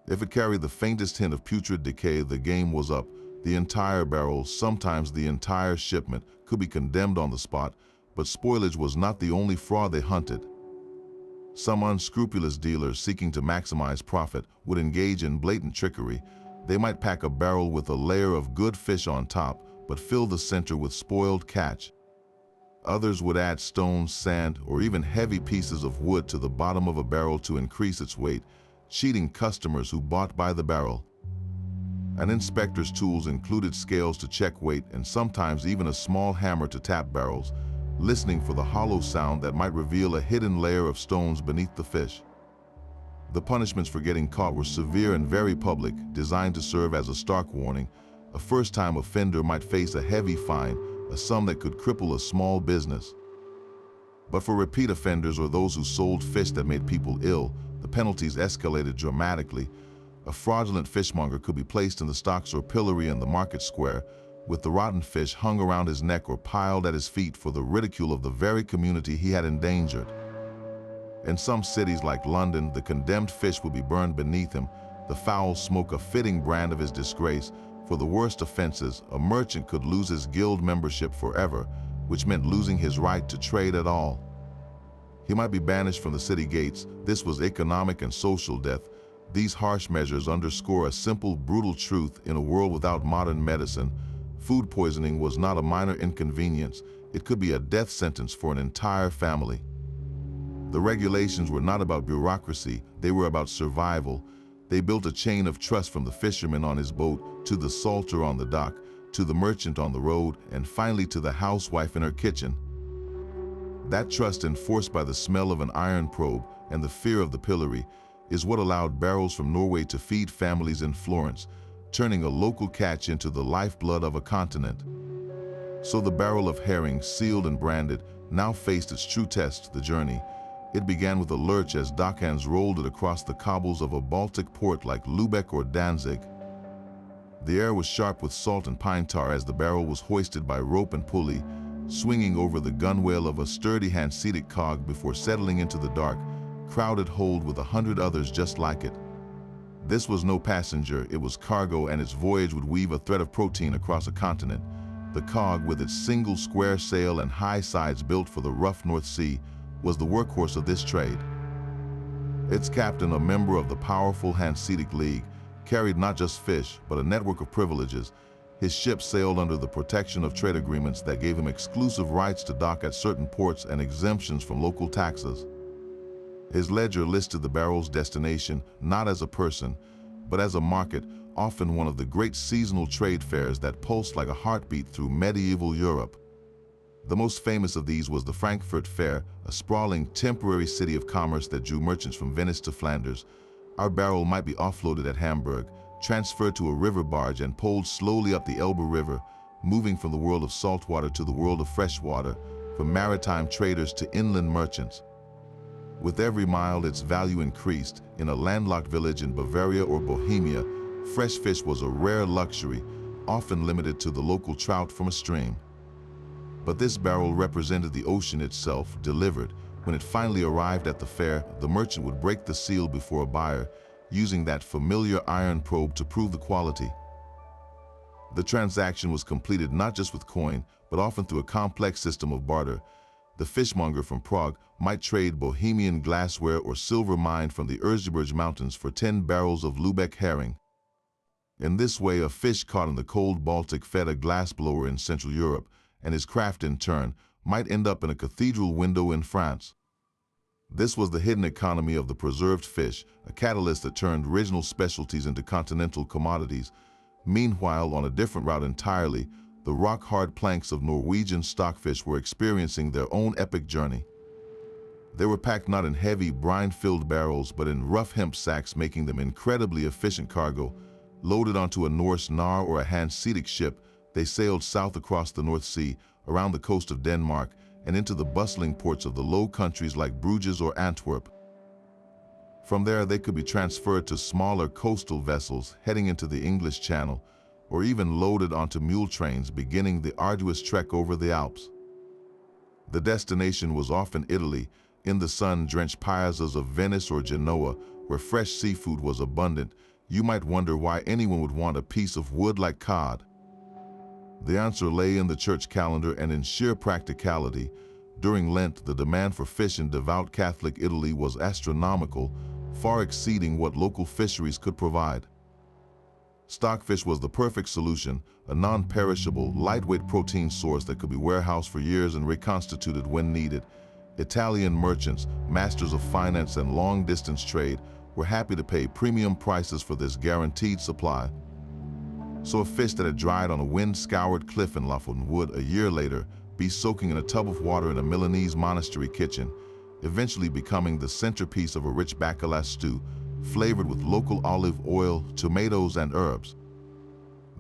Speaker 1: If it carried the faintest hint of putrid decay, the game was up. The entire barrel, sometimes the entire shipment, could be condemned on the spot, but spoilage was not the only fraud they hunted. Some unscrupulous dealers seeking to maximize profit would engage in blatant trickery. They might pack a barrel with a layer of good fish on top, but fill the center with spoiled catch. Others would add stones, sand, or even heavy pieces of wood to the bottom of a barrel to increase its weight, cheating customers who bought by the barrel. An inspector's tools included scales to check weight and sometimes even a small hammer to tap barrels. listening for the hollow sound that might reveal a hidden layer of stones beneath the fish. The punishments for getting caught were severe and very public, designed to serve as a stark warning. A first-time offender might face a heavy fine, a sum that could cripple a small business. But for repeat offenders or those who sold fish that made people ill, the penalties escalated dramatically. A fraudulent fishmonger could be placed in the stocks or pillory in the market square, with the rotten fish hung around his neck or piled at his feet for the ridicule of the very community he had endangered. In some cities like London, the condemned fish would be burned beneath him, the foul smoke a fitting brand of his disgrace. For the worst offenses, a merchant could lose his guild membership forever, which meant losing his right to trade at all. He might be banished from the city gates. This was economic and social death. These harsh measures underscore a simple, brutal truth in a world without modern medicine. Food poisoning was not a minor inconvenience. It could be a death sentence for an entire family. The regulations were not about bureaucracy, they were about survival. They built a chain of trust from the fisherman on his boat, to the salter on the dock, to the merchant on the road, and finally to the housewife in her kitchen. That trust, enforced by the smell of an iron probe and the fear of the pillory, is what allowed barrels from Norway to feed families in Florence, turning a local catch into the lifeblood of a continent. So the barrel of herring, sealed and branded, now faced its true test, the journey. It began with a lurch as dockhands rolled it across the cobbles of a Baltic port like Lübeck or Danzig. The air was sharp with salt and pine tar as the barrel was hoisted by rope and pulley, swinging over the gunwale of a sturdy Hanseatic cog before settling into the dark, crowded hold with 100 others just like it. This was no passenger, it was cargo, and its voyage would weave a thread of protein across a continent. The cog, with its single square sail and high sides built for the rough North Sea, was the workhorse of this trade. Its captain, a member of the powerful Hanseatic League, carried not just fish, but a network of privileges. His ship sailed under the protection of trade agreements that gave him exclusive rights to dock at certain ports and exemptions from local taxes. His ledger listed the barrel's destination not as a person, but as a market, often one of the great seasonal trade fairs that pulsed like a heartbeat through medieval Europe. The most famous of these was the Frankfurt Fair, a sprawling temporary city of commerce that drew merchants from Venice to Flanders. Our barrel might be offloaded at Hamburg, transferred to a river barge and poled slowly up the Elbe River, moving from the world of saltwater to the world of freshwater, from maritime traders to inland merchants. With every mile, its value increased. In a landlocked village in Bavaria or Bohemia, fresh fish was a rare luxury, often limited to the local trout from a stream. But this barrel represented the ocean itself, delivered. When it finally arrived at the fair, the merchant would break the seal before a buyer, using that familiar iron probe to prove the quality. The transaction was completed not just with coin, but often through a complex system of barter. The fishmonger from Prague might trade Bohemian glassware or silver mined from the Erzgebirge Mountains for 10 barrels of Lübeck herring. In this way, a fish caught in the cold Baltic fed a glassblower in Central Europe, and his craft in turn might end up in a cathedral window in France. This was the hidden economy of the preserved fish, a catalyst that turned regional specialties into continental commodities. Meanwhile, on a different route entirely, the rock-hard planks of Norwegian stockfish were experiencing their own epic journey. They were packed not in heavy, brine-filled barrels, but in rough hemp sacks, making them incredibly efficient cargo. Loaded onto a Norse Nar or a Hanseatic ship, they sailed south across the North Sea, around the coast of Denmark, and into the bustling ports of the Low Countries like Bruges or Antwerp. From there, they could be transferred to smaller coastal vessels heading into the English Channel, or even loaded onto mule trains, beginning the arduous trek over the Alps. The destination was often Italy, in the sun-drenched piazzas of Venice or Genoa, where fresh seafood was abundant. You might wonder why anyone would want a piece of wood like cod. The answer lay in the church calendar and in sheer practicality. During Lent, the demand for fish in devout Catholic Italy was astronomical, far exceeding what local fisheries could provide. Stockfish was the perfect solution, a non-perishable, lightweight protein source that could be warehoused for years and reconstituted when needed. Italian merchants, masters of finance and long-distance trade, were happy to pay premium prices for this guaranteed supply. So a fish that had dried on a wind-scoured cliff in Lofoten would, a year later, be soaking in a tub of water in a Milanese monastery kitchen, eventually becoming the centerpiece of a rich bacala stew, flavored with local olive oil, tomatoes, and herbs.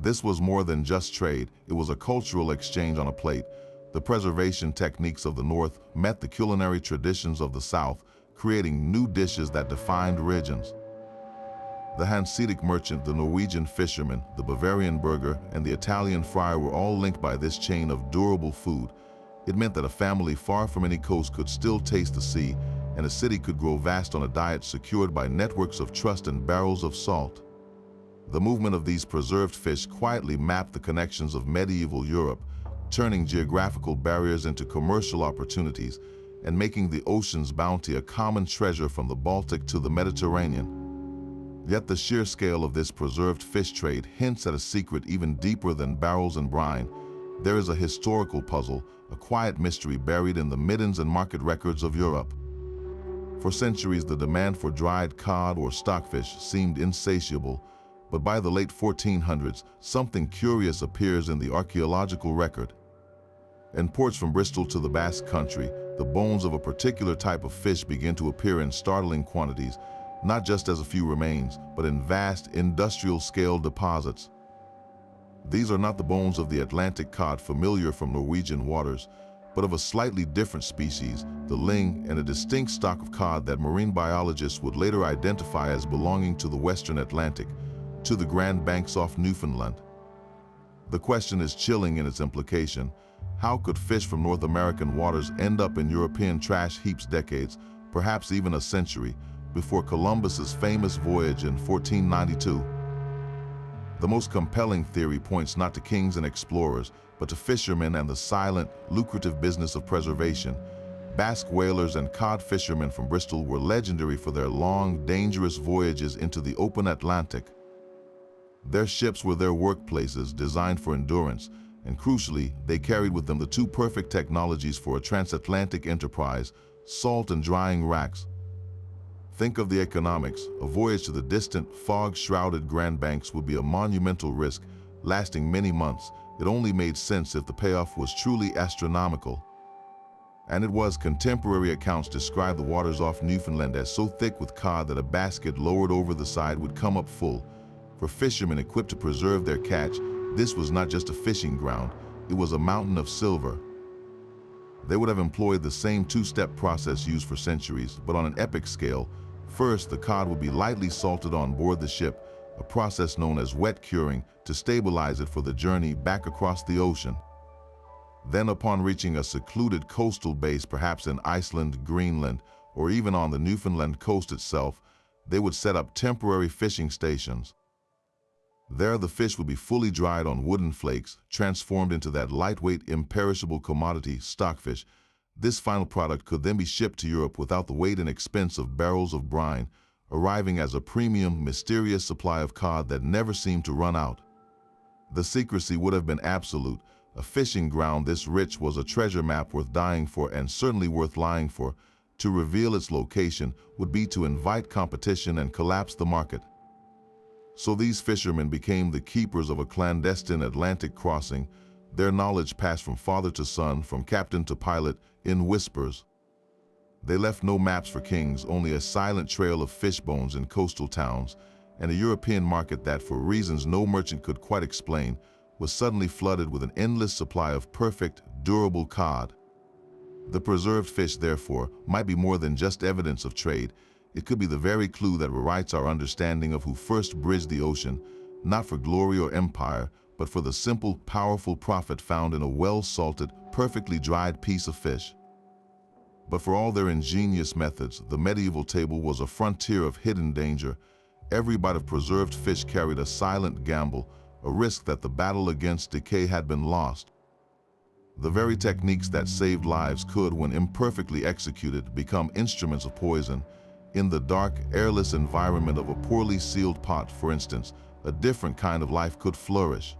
Speaker 1: This was more than just trade, it was a cultural exchange on a plate. The preservation techniques of the North met the culinary traditions of the South, creating new dishes that defined regions. The Hanseatic merchant, the Norwegian fisherman, the Bavarian burgher, and the Italian friar were all linked by this chain of durable food. It meant that a family far from any coast could still taste the sea, and a city could grow vast on a diet secured by networks of trust and barrels of salt. The movement of these preserved fish quietly mapped the connections of medieval Europe, turning geographical barriers into commercial opportunities and making the ocean's bounty a common treasure from the Baltic to the Mediterranean. Yet the sheer scale of this preserved fish trade hints at a secret even deeper than barrels and brine. There is a historical puzzle, a quiet mystery buried in the middens and market records of Europe. For centuries, the demand for dried cod or stockfish seemed insatiable, but by the late 1400s, something curious appears in the archaeological record. In ports from Bristol to the Basque Country, the bones of a particular type of fish begin to appear in startling quantities, not just as a few remains, but in vast industrial-scale deposits. These are not the bones of the Atlantic cod familiar from Norwegian waters, but of a slightly different species, the ling, and a distinct stock of cod that marine biologists would later identify as belonging to the Western Atlantic, to the Grand Banks off Newfoundland. The question is chilling in its implication. How could fish from North American waters end up in European trash heaps decades, perhaps even a century, before Columbus's famous voyage in 1492? The most compelling theory points not to kings and explorers, but to fishermen and the silent, lucrative business of preservation. Basque whalers and cod fishermen from Bristol were legendary for their long, dangerous voyages into the open Atlantic. Their ships were their workplaces, designed for endurance, and crucially, they carried with them the two perfect technologies for a transatlantic enterprise: salt and drying racks. Think of the economics. A voyage to the distant, fog-shrouded Grand Banks would be a monumental risk, lasting many months. It only made sense if the payoff was truly astronomical. And it was. Contemporary accounts describe the waters off Newfoundland as so thick with cod that a basket lowered over the side would come up full. For fishermen equipped to preserve their catch, this was not just a fishing ground, it was a mountain of silver. They would have employed the same two-step process used for centuries, but on an epic scale. First, the cod would be lightly salted on board the ship, a process known as wet curing, to stabilize it for the journey back across the ocean. Then, upon reaching a secluded coastal base, perhaps in Iceland, Greenland, or even on the Newfoundland coast itself, they would set up temporary fishing stations. There, the fish would be fully dried on wooden flakes, transformed into that lightweight, imperishable commodity, stockfish. This final product could then be shipped to Europe without the weight and expense of barrels of brine, arriving as a premium, mysterious supply of cod that never seemed to run out. The secrecy would have been absolute. A fishing ground this rich was a treasure map worth dying for, and certainly worth lying for. To reveal its location would be to invite competition and collapse the market. So these fishermen became the keepers of a clandestine Atlantic crossing. Their knowledge passed from father to son, from captain to pilot, in whispers. They left no maps for kings, only a silent trail of fish bones in coastal towns, and a European market that, for reasons no merchant could quite explain, was suddenly flooded with an endless supply of perfect, durable cod. The preserved fish, therefore, might be more than just evidence of trade. It could be the very clue that rewrites our understanding of who first bridged the ocean, not for glory or empire, but for the simple, powerful profit found in a well-salted, perfectly dried piece of fish. But for all their ingenious methods, the medieval table was a frontier of hidden danger. Every bite of preserved fish carried a silent gamble, a risk that the battle against decay had been lost. The very techniques that saved lives could, when imperfectly executed, become instruments of poison. In the dark, airless environment of a poorly sealed pot, for instance, a different kind of life could flourish.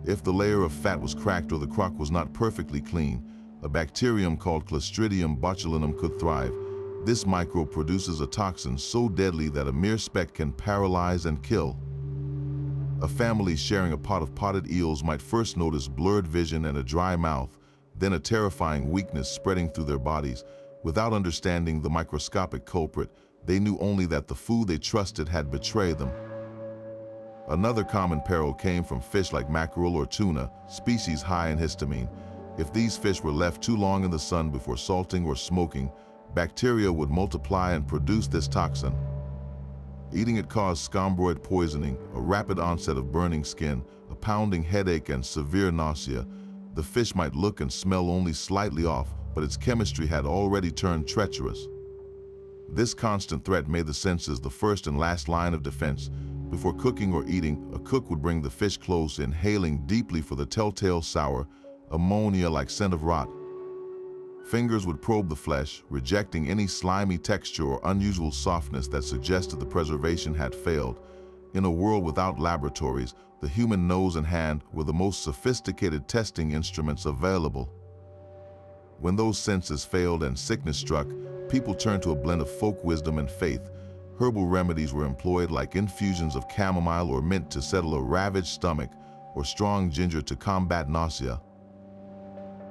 Speaker 1: If the layer of fat was cracked or the crock was not perfectly clean, a bacterium called Clostridium botulinum could thrive. This microbe produces a toxin so deadly that a mere speck can paralyze and kill. A family sharing a pot of potted eels might first notice blurred vision and a dry mouth. then a terrifying weakness spreading through their bodies. Without understanding the microscopic culprit, they knew only that the food they trusted had betrayed them. Another common peril came from fish like mackerel or tuna, species high in histamine. If these fish were left too long in the sun before salting or smoking, bacteria would multiply and produce this toxin. Eating it caused scombroid poisoning, a rapid onset of burning skin, a pounding headache, and severe nausea. The fish might look and smell only slightly off, but its chemistry had already turned treacherous. This constant threat made the senses the first and last line of defense. Before cooking or eating, a cook would bring the fish close, inhaling deeply for the telltale sour, ammonia-like scent of rot. Fingers would probe the flesh, rejecting any slimy texture or unusual softness that suggested the preservation had failed. In a world without laboratories, the human nose and hand were the most sophisticated testing instruments available. When those senses failed and sickness struck, people turned to a blend of folk wisdom and faith. Herbal remedies were employed, like infusions of chamomile or mint to settle a ravaged stomach, or strong ginger to combat nausea.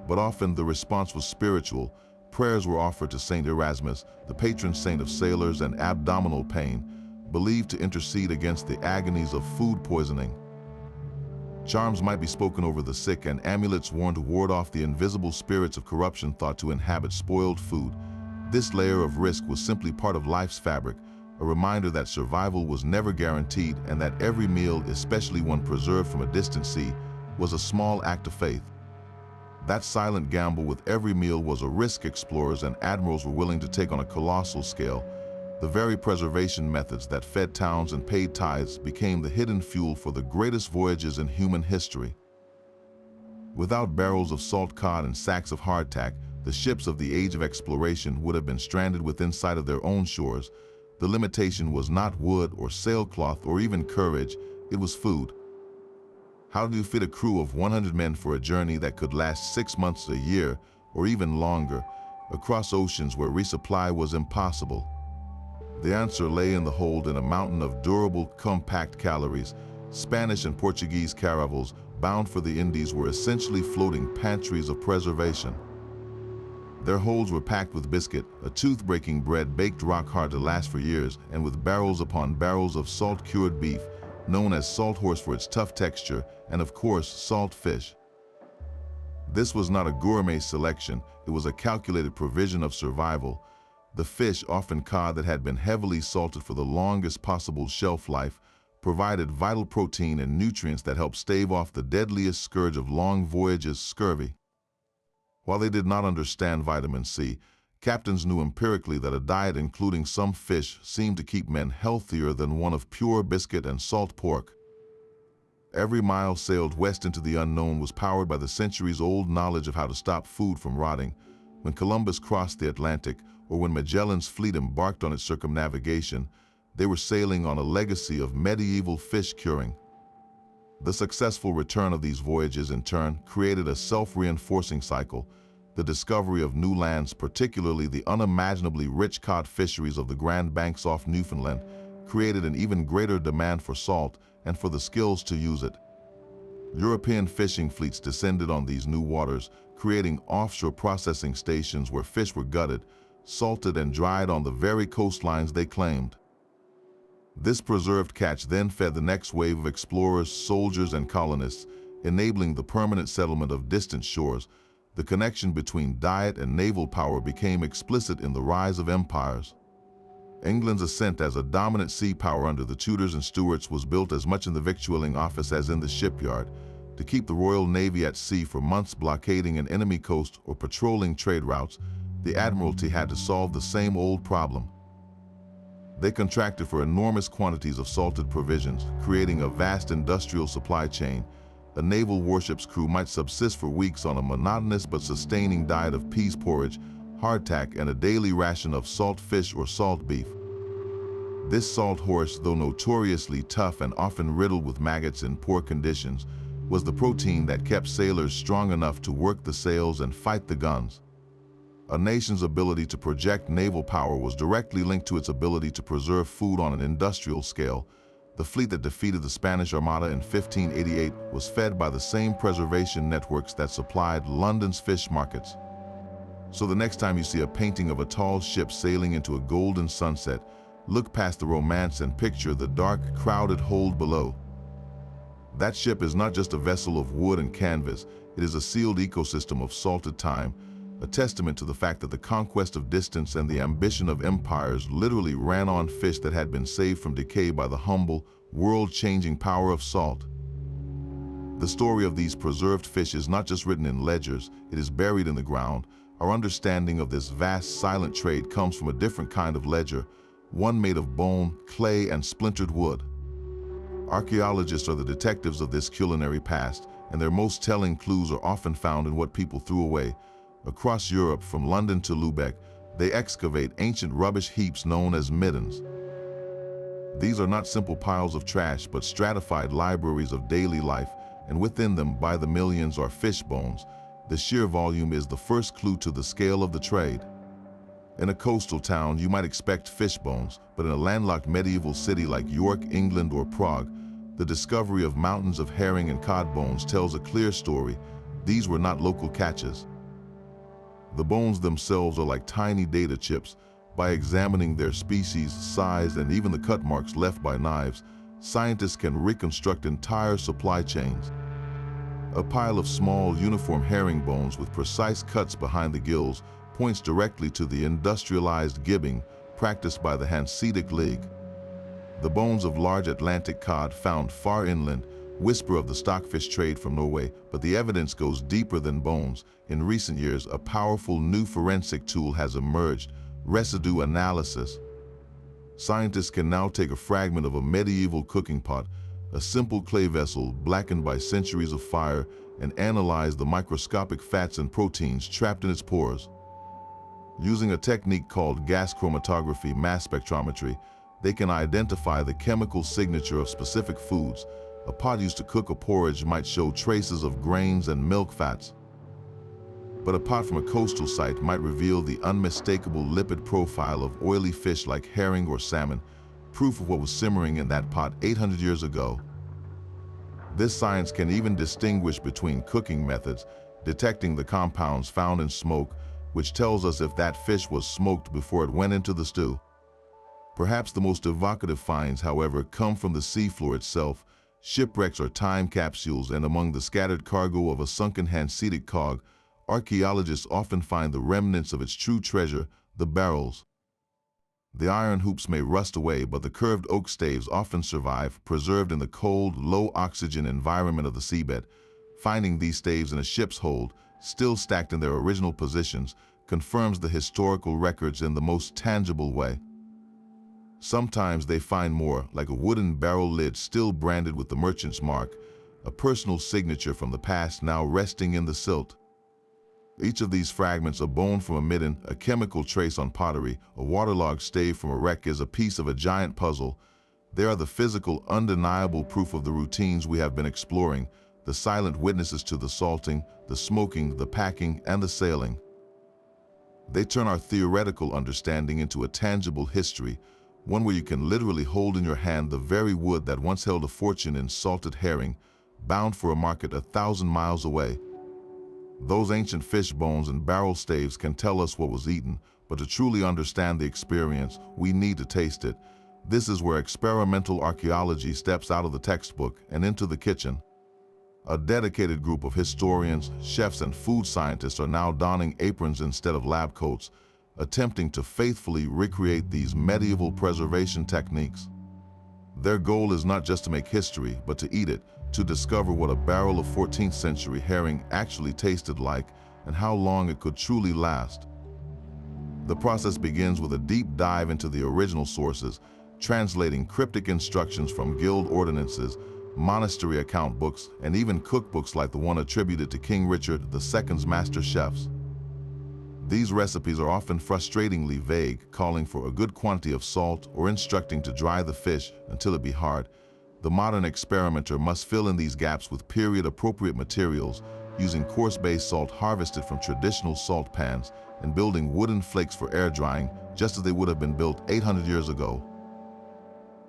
Speaker 1: But often the response was spiritual. Prayers were offered to Saint Erasmus, the patron saint of sailors and abdominal pain, believed to intercede against the agonies of food poisoning. Charms might be spoken over the sick, and amulets worn to ward off the invisible spirits of corruption thought to inhabit spoiled food. This layer of risk was simply part of life's fabric, a reminder that survival was never guaranteed and that every meal, especially one preserved from a distant sea, was a small act of faith. That silent gamble with every meal was a risk explorers and admirals were willing to take on a colossal scale. The very preservation methods that fed towns and paid tithes became the hidden fuel for the greatest voyages in human history. Without barrels of salt cod and sacks of hardtack, the ships of the age of exploration would have been stranded within sight of their own shores. The limitation was not wood or sailcloth or even courage, it was food. How do you fit a crew of 100 men for a journey that could last 6 months, a year, or even longer, across oceans where resupply was impossible? The answer lay in the hold, in a mountain of durable, compact calories. Spanish and Portuguese caravels bound for the Indies were essentially floating pantries of preservation. Their holds were packed with biscuit, a tooth-breaking bread baked rock hard to last for years, and with barrels upon barrels of salt-cured beef, known as salt horse for its tough texture, and of course, salt fish. This was not a gourmet selection, it was a calculated provision of survival. The fish, often cod that had been heavily salted for the longest possible shelf life, provided vital protein and nutrients that helped stave off the deadliest scourge of long voyages, scurvy. While they did not understand vitamin C, captains knew empirically that a diet including some fish seemed to keep men healthier than one of pure biscuit and salt pork. Every mile sailed west into the unknown was powered by the centuries-old knowledge of how to stop food from rotting. When Columbus crossed the Atlantic, or when Magellan's fleet embarked on its circumnavigation, they were sailing on a legacy of medieval fish curing. The successful return of these voyages, in turn, created a self-reinforcing cycle. The discovery of new lands, particularly the unimaginably rich cod fisheries of the Grand Banks off Newfoundland, created an even greater demand for salt and for the skills to use it. European fishing fleets descended on these new waters, creating offshore processing stations where fish were gutted, salted, and dried on the very coastlines they claimed. This preserved catch then fed the next wave of explorers, soldiers, and colonists, enabling the permanent settlement of distant shores. The connection between diet and naval power became explicit in the rise of empires. England's ascent as a dominant sea power under the Tudors and Stuarts was built as much in the victualling office as in the shipyard. To keep the Royal Navy at sea for months blockading an enemy coast or patrolling trade routes, the Admiralty had to solve the same old problem. They contracted for enormous quantities of salted provisions, creating a vast industrial supply chain. A naval warship's crew might subsist for weeks on a monotonous but sustaining diet of peas porridge, hardtack, and a daily ration of salt fish or salt beef. This salt horse, though notoriously tough and often riddled with maggots in poor conditions, was the protein that kept sailors strong enough to work the sails and fight the guns. A nation's ability to project naval power was directly linked to its ability to preserve food on an industrial scale. The fleet that defeated the Spanish Armada in 1588 was fed by the same preservation networks that supplied London's fish markets. So the next time you see a painting of a tall ship sailing into a golden sunset, look past the romance and picture the dark, crowded hold below. That ship is not just a vessel of wood and canvas, it is a sealed ecosystem of salted time, a testament to the fact that the conquest of distance and the ambition of empires literally ran on fish that had been saved from decay by the humble, world-changing power of salt. The story of these preserved fish is not just written in ledgers, it is buried in the ground. Our understanding of this vast, silent trade comes from a different kind of ledger, one made of bone, clay, and splintered wood. Archaeologists are the detectives of this culinary past, and their most telling clues are often found in what people threw away. Across Europe, from London to Lubeck, they excavate ancient rubbish heaps known as middens. These are not simple piles of trash, but stratified libraries of daily life, and within them, by the millions, are fish bones. The sheer volume is the first clue to the scale of the trade. In a coastal town, you might expect fish bones, but in a landlocked medieval city like York, England, or Prague, the discovery of mountains of herring and cod bones tells a clear story. These were not local catches. The bones themselves are like tiny data chips. By examining their species, size, and even the cut marks left by knives, scientists can reconstruct entire supply chains. A pile of small, uniform herring bones with precise cuts behind the gills points directly to the industrialized gibbing practiced by the Hanseatic League. The bones of large Atlantic cod found far inland whisper of the stockfish trade from Norway, but the evidence goes deeper than bones. In recent years, a powerful new forensic tool has emerged: residue analysis. Scientists can now take a fragment of a medieval cooking pot, a simple clay vessel blackened by centuries of fire, and analyze the microscopic fats and proteins trapped in its pores. Using a technique called gas chromatography mass spectrometry, they can identify the chemical signature of specific foods. A pot used to cook a porridge might show traces of grains and milk fats. But a pot from a coastal site might reveal the unmistakable lipid profile of oily fish like herring or salmon, proof of what was simmering in that pot 800 years ago. This science can even distinguish between cooking methods, detecting the compounds found in smoke, which tells us if that fish was smoked before it went into the stew. Perhaps the most evocative finds, however, come from the seafloor itself. Shipwrecks are time capsules, and among the scattered cargo of a sunken Hanseatic cog, archaeologists often find the remnants of its true treasure, the barrels. The iron hoops may rust away, but the curved oak staves often survive, preserved in the cold, low-oxygen environment of the seabed. Finding these staves in a ship's hold, still stacked in their original positions, confirms the historical records in the most tangible way. Sometimes they find more, like a wooden barrel lid still branded with the merchant's mark, a personal signature from the past now resting in the silt. Each of these fragments, a bone from a midden, a chemical trace on pottery, a waterlogged stave from a wreck, is a piece of a giant puzzle. They are the physical, undeniable proof of the routines we have been exploring, the silent witnesses to the salting, the smoking, the packing, and the sailing. They turn our theoretical understanding into a tangible history, one where you can literally hold in your hand the very wood that once held a fortune in salted herring, bound for a market 1,000 miles away. Those ancient fish bones and barrel staves can tell us what was eaten, but to truly understand the experience, we need to taste it. This is where experimental archaeology steps out of the textbook and into the kitchen. A dedicated group of historians, chefs, and food scientists are now donning aprons instead of lab coats, attempting to faithfully recreate these medieval preservation techniques. Their goal is not just to make history, but to eat it, to discover what a barrel of 14th century herring actually tasted like and how long it could truly last. The process begins with a deep dive into the original sources, translating cryptic instructions from guild ordinances, monastery account books, and even cookbooks like the one attributed to King Richard II's master chefs. These recipes are often frustratingly vague, calling for a good quantity of salt or instructing to dry the fish until it be hard. The modern experimenter must fill in these gaps with period-appropriate materials, using coarse-based salt harvested from traditional salt pans and building wooden flakes for air drying, just as they would have been built 800 years ago.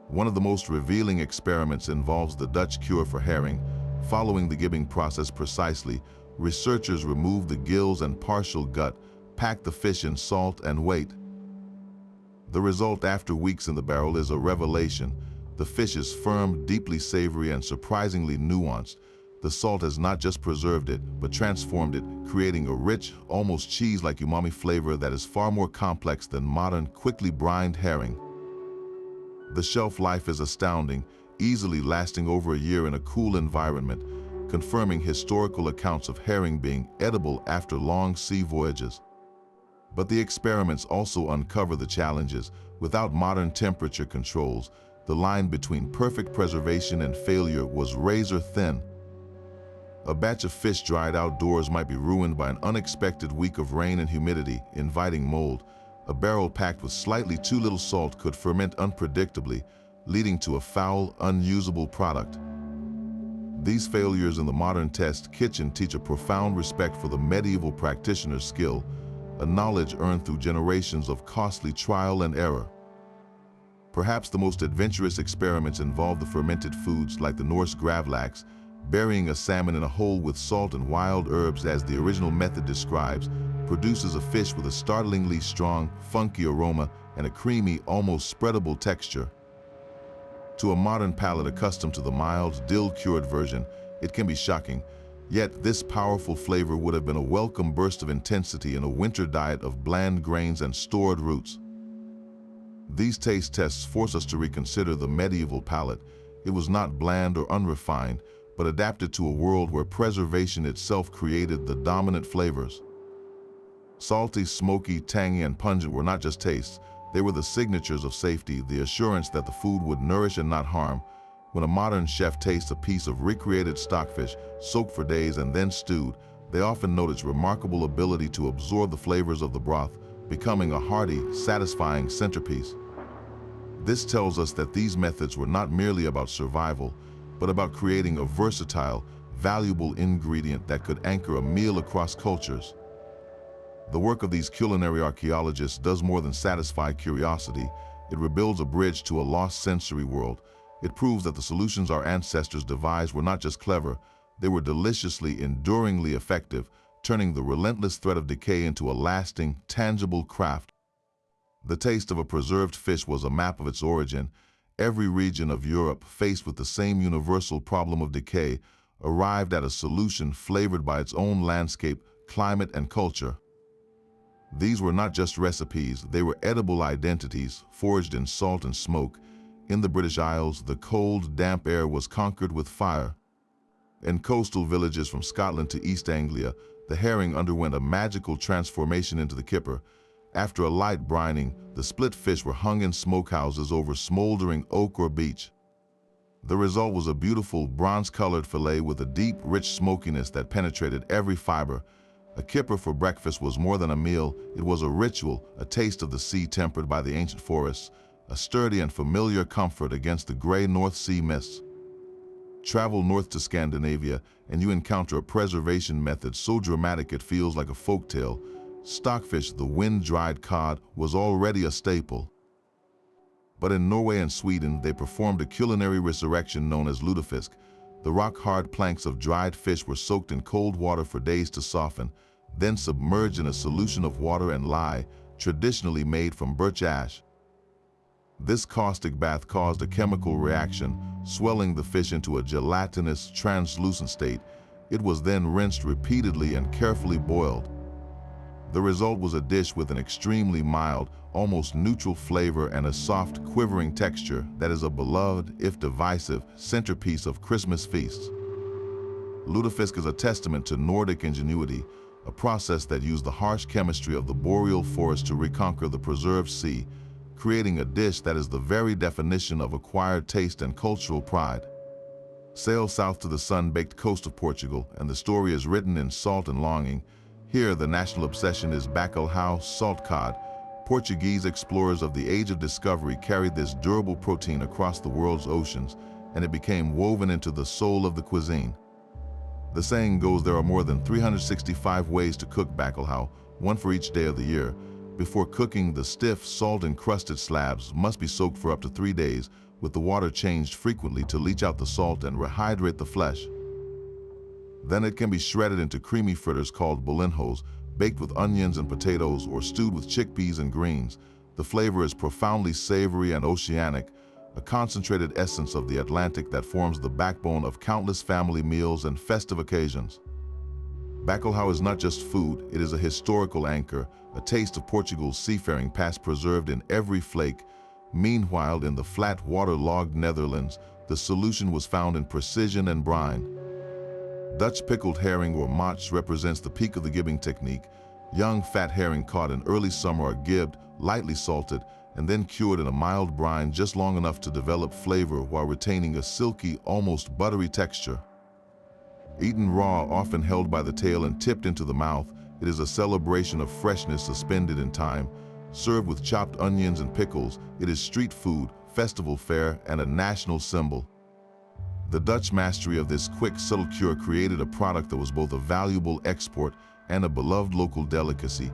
Speaker 1: One of the most revealing experiments involves the Dutch cure for herring. Following the gibbing process precisely, researchers removed the gills and partial gut, packed the fish in salt and wait. The result after weeks in the barrel is a revelation. The fish is firm, deeply savory, and surprisingly nuanced. The salt has not just preserved it, but transformed it, creating a rich, almost cheese-like umami flavor that is far more complex than modern, quickly brined herring. The shelf life is astounding, easily lasting over a year in a cool environment, confirming historical accounts of herring being edible after long sea voyages. But the experiments also uncover the challenges. Without modern temperature controls, the line between perfect preservation and failure was razor thin. A batch of fish dried outdoors might be ruined by an unexpected week of rain and humidity, inviting mold. A barrel packed with slightly too little salt could ferment unpredictably, leading to a foul, unusable product. These failures in the modern test kitchen teach a profound respect for the medieval practitioner's skill, a knowledge earned through generations of costly trial and error. Perhaps the most adventurous experiments involve the fermented foods like the Norse gravlax, burying a salmon in a hole with salt and wild herbs as the original method describes, produces a fish with a startlingly strong, funky aroma and a creamy, almost spreadable texture. To a modern palate accustomed to the mild, dill-cured version, it can be shocking. Yet this powerful flavor would have been a welcome burst of intensity in a winter diet of bland grains and stored roots. These taste tests force us to reconsider the medieval palate. It was not bland or unrefined, but adapted to a world where preservation itself created the dominant flavors. Salty, smoky, tangy, and pungent were not just tastes. They were the signatures of safety, the assurance that the food would nourish and not harm. When a modern chef tastes a piece of recreated stockfish, soaked for days and then stewed, they often note its remarkable ability to absorb the flavors of the broth, becoming a hearty, satisfying centerpiece. This tells us that these methods were not merely about survival, but about creating a versatile, valuable ingredient that could anchor a meal across cultures. The work of these culinary archaeologists does more than satisfy curiosity. It rebuilds a bridge to a lost sensory world. It proves that the solutions our ancestors devised were not just clever, they were deliciously, enduringly effective, turning the relentless threat of decay into a lasting, tangible craft. The taste of a preserved fish was a map of its origin. Every region of Europe, faced with the same universal problem of decay, arrived at a solution flavored by its own landscape, climate, and culture. These were not just recipes, they were edible identities, forged in salt and smoke. In the British Isles, the cold, damp air was conquered with fire. In coastal villages from Scotland to East Anglia, the herring underwent a magical transformation into the kipper. After a light brining, the split fish were hung in smokehouses over smoldering oak or beech. The result was a beautiful, bronze-colored fillet with a deep, rich smokiness that penetrated every fiber. A kipper for breakfast was more than a meal, it was a ritual, a taste of the sea tempered by the ancient forests, a sturdy and familiar comfort against the gray North Sea mists. Travel north to Scandinavia, and you encounter a preservation method so dramatic it feels like a folktale. Stockfish, the wind-dried cod, was already a staple. But in Norway and Sweden, they performed a culinary resurrection known as lutefisk. The rock-hard planks of dried fish were soaked in cold water for days to soften, then submerged in a solution of water and lye, traditionally made from birch ash. This caustic bath caused a chemical reaction, swelling the fish into a gelatinous, translucent state. It was then rinsed repeatedly and carefully boiled. The result was a dish with an extremely mild, almost neutral flavor and a soft, quivering texture that is a beloved, if divisive, centerpiece of Christmas feasts. Lutefisk is a testament to Nordic ingenuity, a process that used the harsh chemistry of the boreal forest to reconquer the preserved sea, creating a dish that is the very definition of acquired taste and cultural pride. Sail south to the sun-baked coast of Portugal, and the story is written in salt and longing. Here, the national obsession is bacalhau, salt cod. Portuguese explorers of the Age of Discovery carried this durable protein across the world's oceans, and it became woven into the soul of the cuisine. The saying goes there are more than 365 ways to cook bacalhau, one for each day of the year. Before cooking, the stiff, salt-encrusted slabs must be soaked for up to 3 days, with the water changed frequently to leach out the salt and rehydrate the flesh. Then it can be shredded into creamy fritters called bolinjos, baked with onions and potatoes or stewed with chickpeas and greens. The flavor is profoundly savory and oceanic, a concentrated essence of the Atlantic that forms the backbone of countless family meals and festive occasions. Bacalhau is not just food, it is a historical anchor, a taste of Portugal's seafaring past preserved in every flake. Meanwhile, in the flat, waterlogged Netherlands, the solution was found in precision and brine. Dutch pickled herring or motts represents the peak of the gibbing technique. Young fat herring caught in early summer are gibbed, lightly salted, and then cured in a mild brine just long enough to develop flavor while retaining a silky, almost buttery texture. Eaten raw, often held by the tail and tipped into the mouth, it is a celebration of freshness suspended in time. Served with chopped onions and pickles, it is street food, festival fare, and a national symbol. The Dutch mastery of this quick, subtle cure created a product that was both a valuable export and a beloved local delicacy,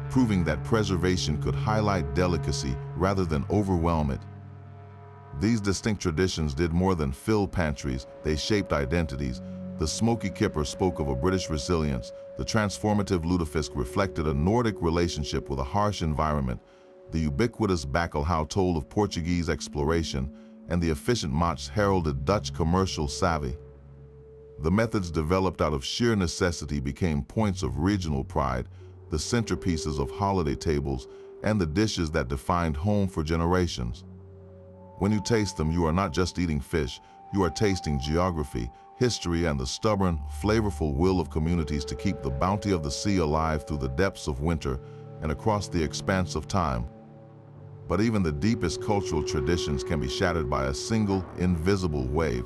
Speaker 1: proving that preservation could highlight delicacy rather than overwhelm it. These distinct traditions did more than fill pantries, they shaped identities. The smoky kipper spoke of a British resilience, the transformative lutefisk reflected a Nordic relationship with a harsh environment, the ubiquitous bacalhau told of Portuguese exploration, and the efficient motts heralded Dutch commercial savvy. The methods developed out of sheer necessity became points of regional pride, the centerpieces of holiday tables, and the dishes that defined home for generations. When you taste them, you are not just eating fish, you are tasting geography, history, and the stubborn, flavorful will of communities to keep the bounty of the sea alive through the depths of winter and across the expanse of time. But even the deepest cultural traditions can be shattered by a single, invisible wave.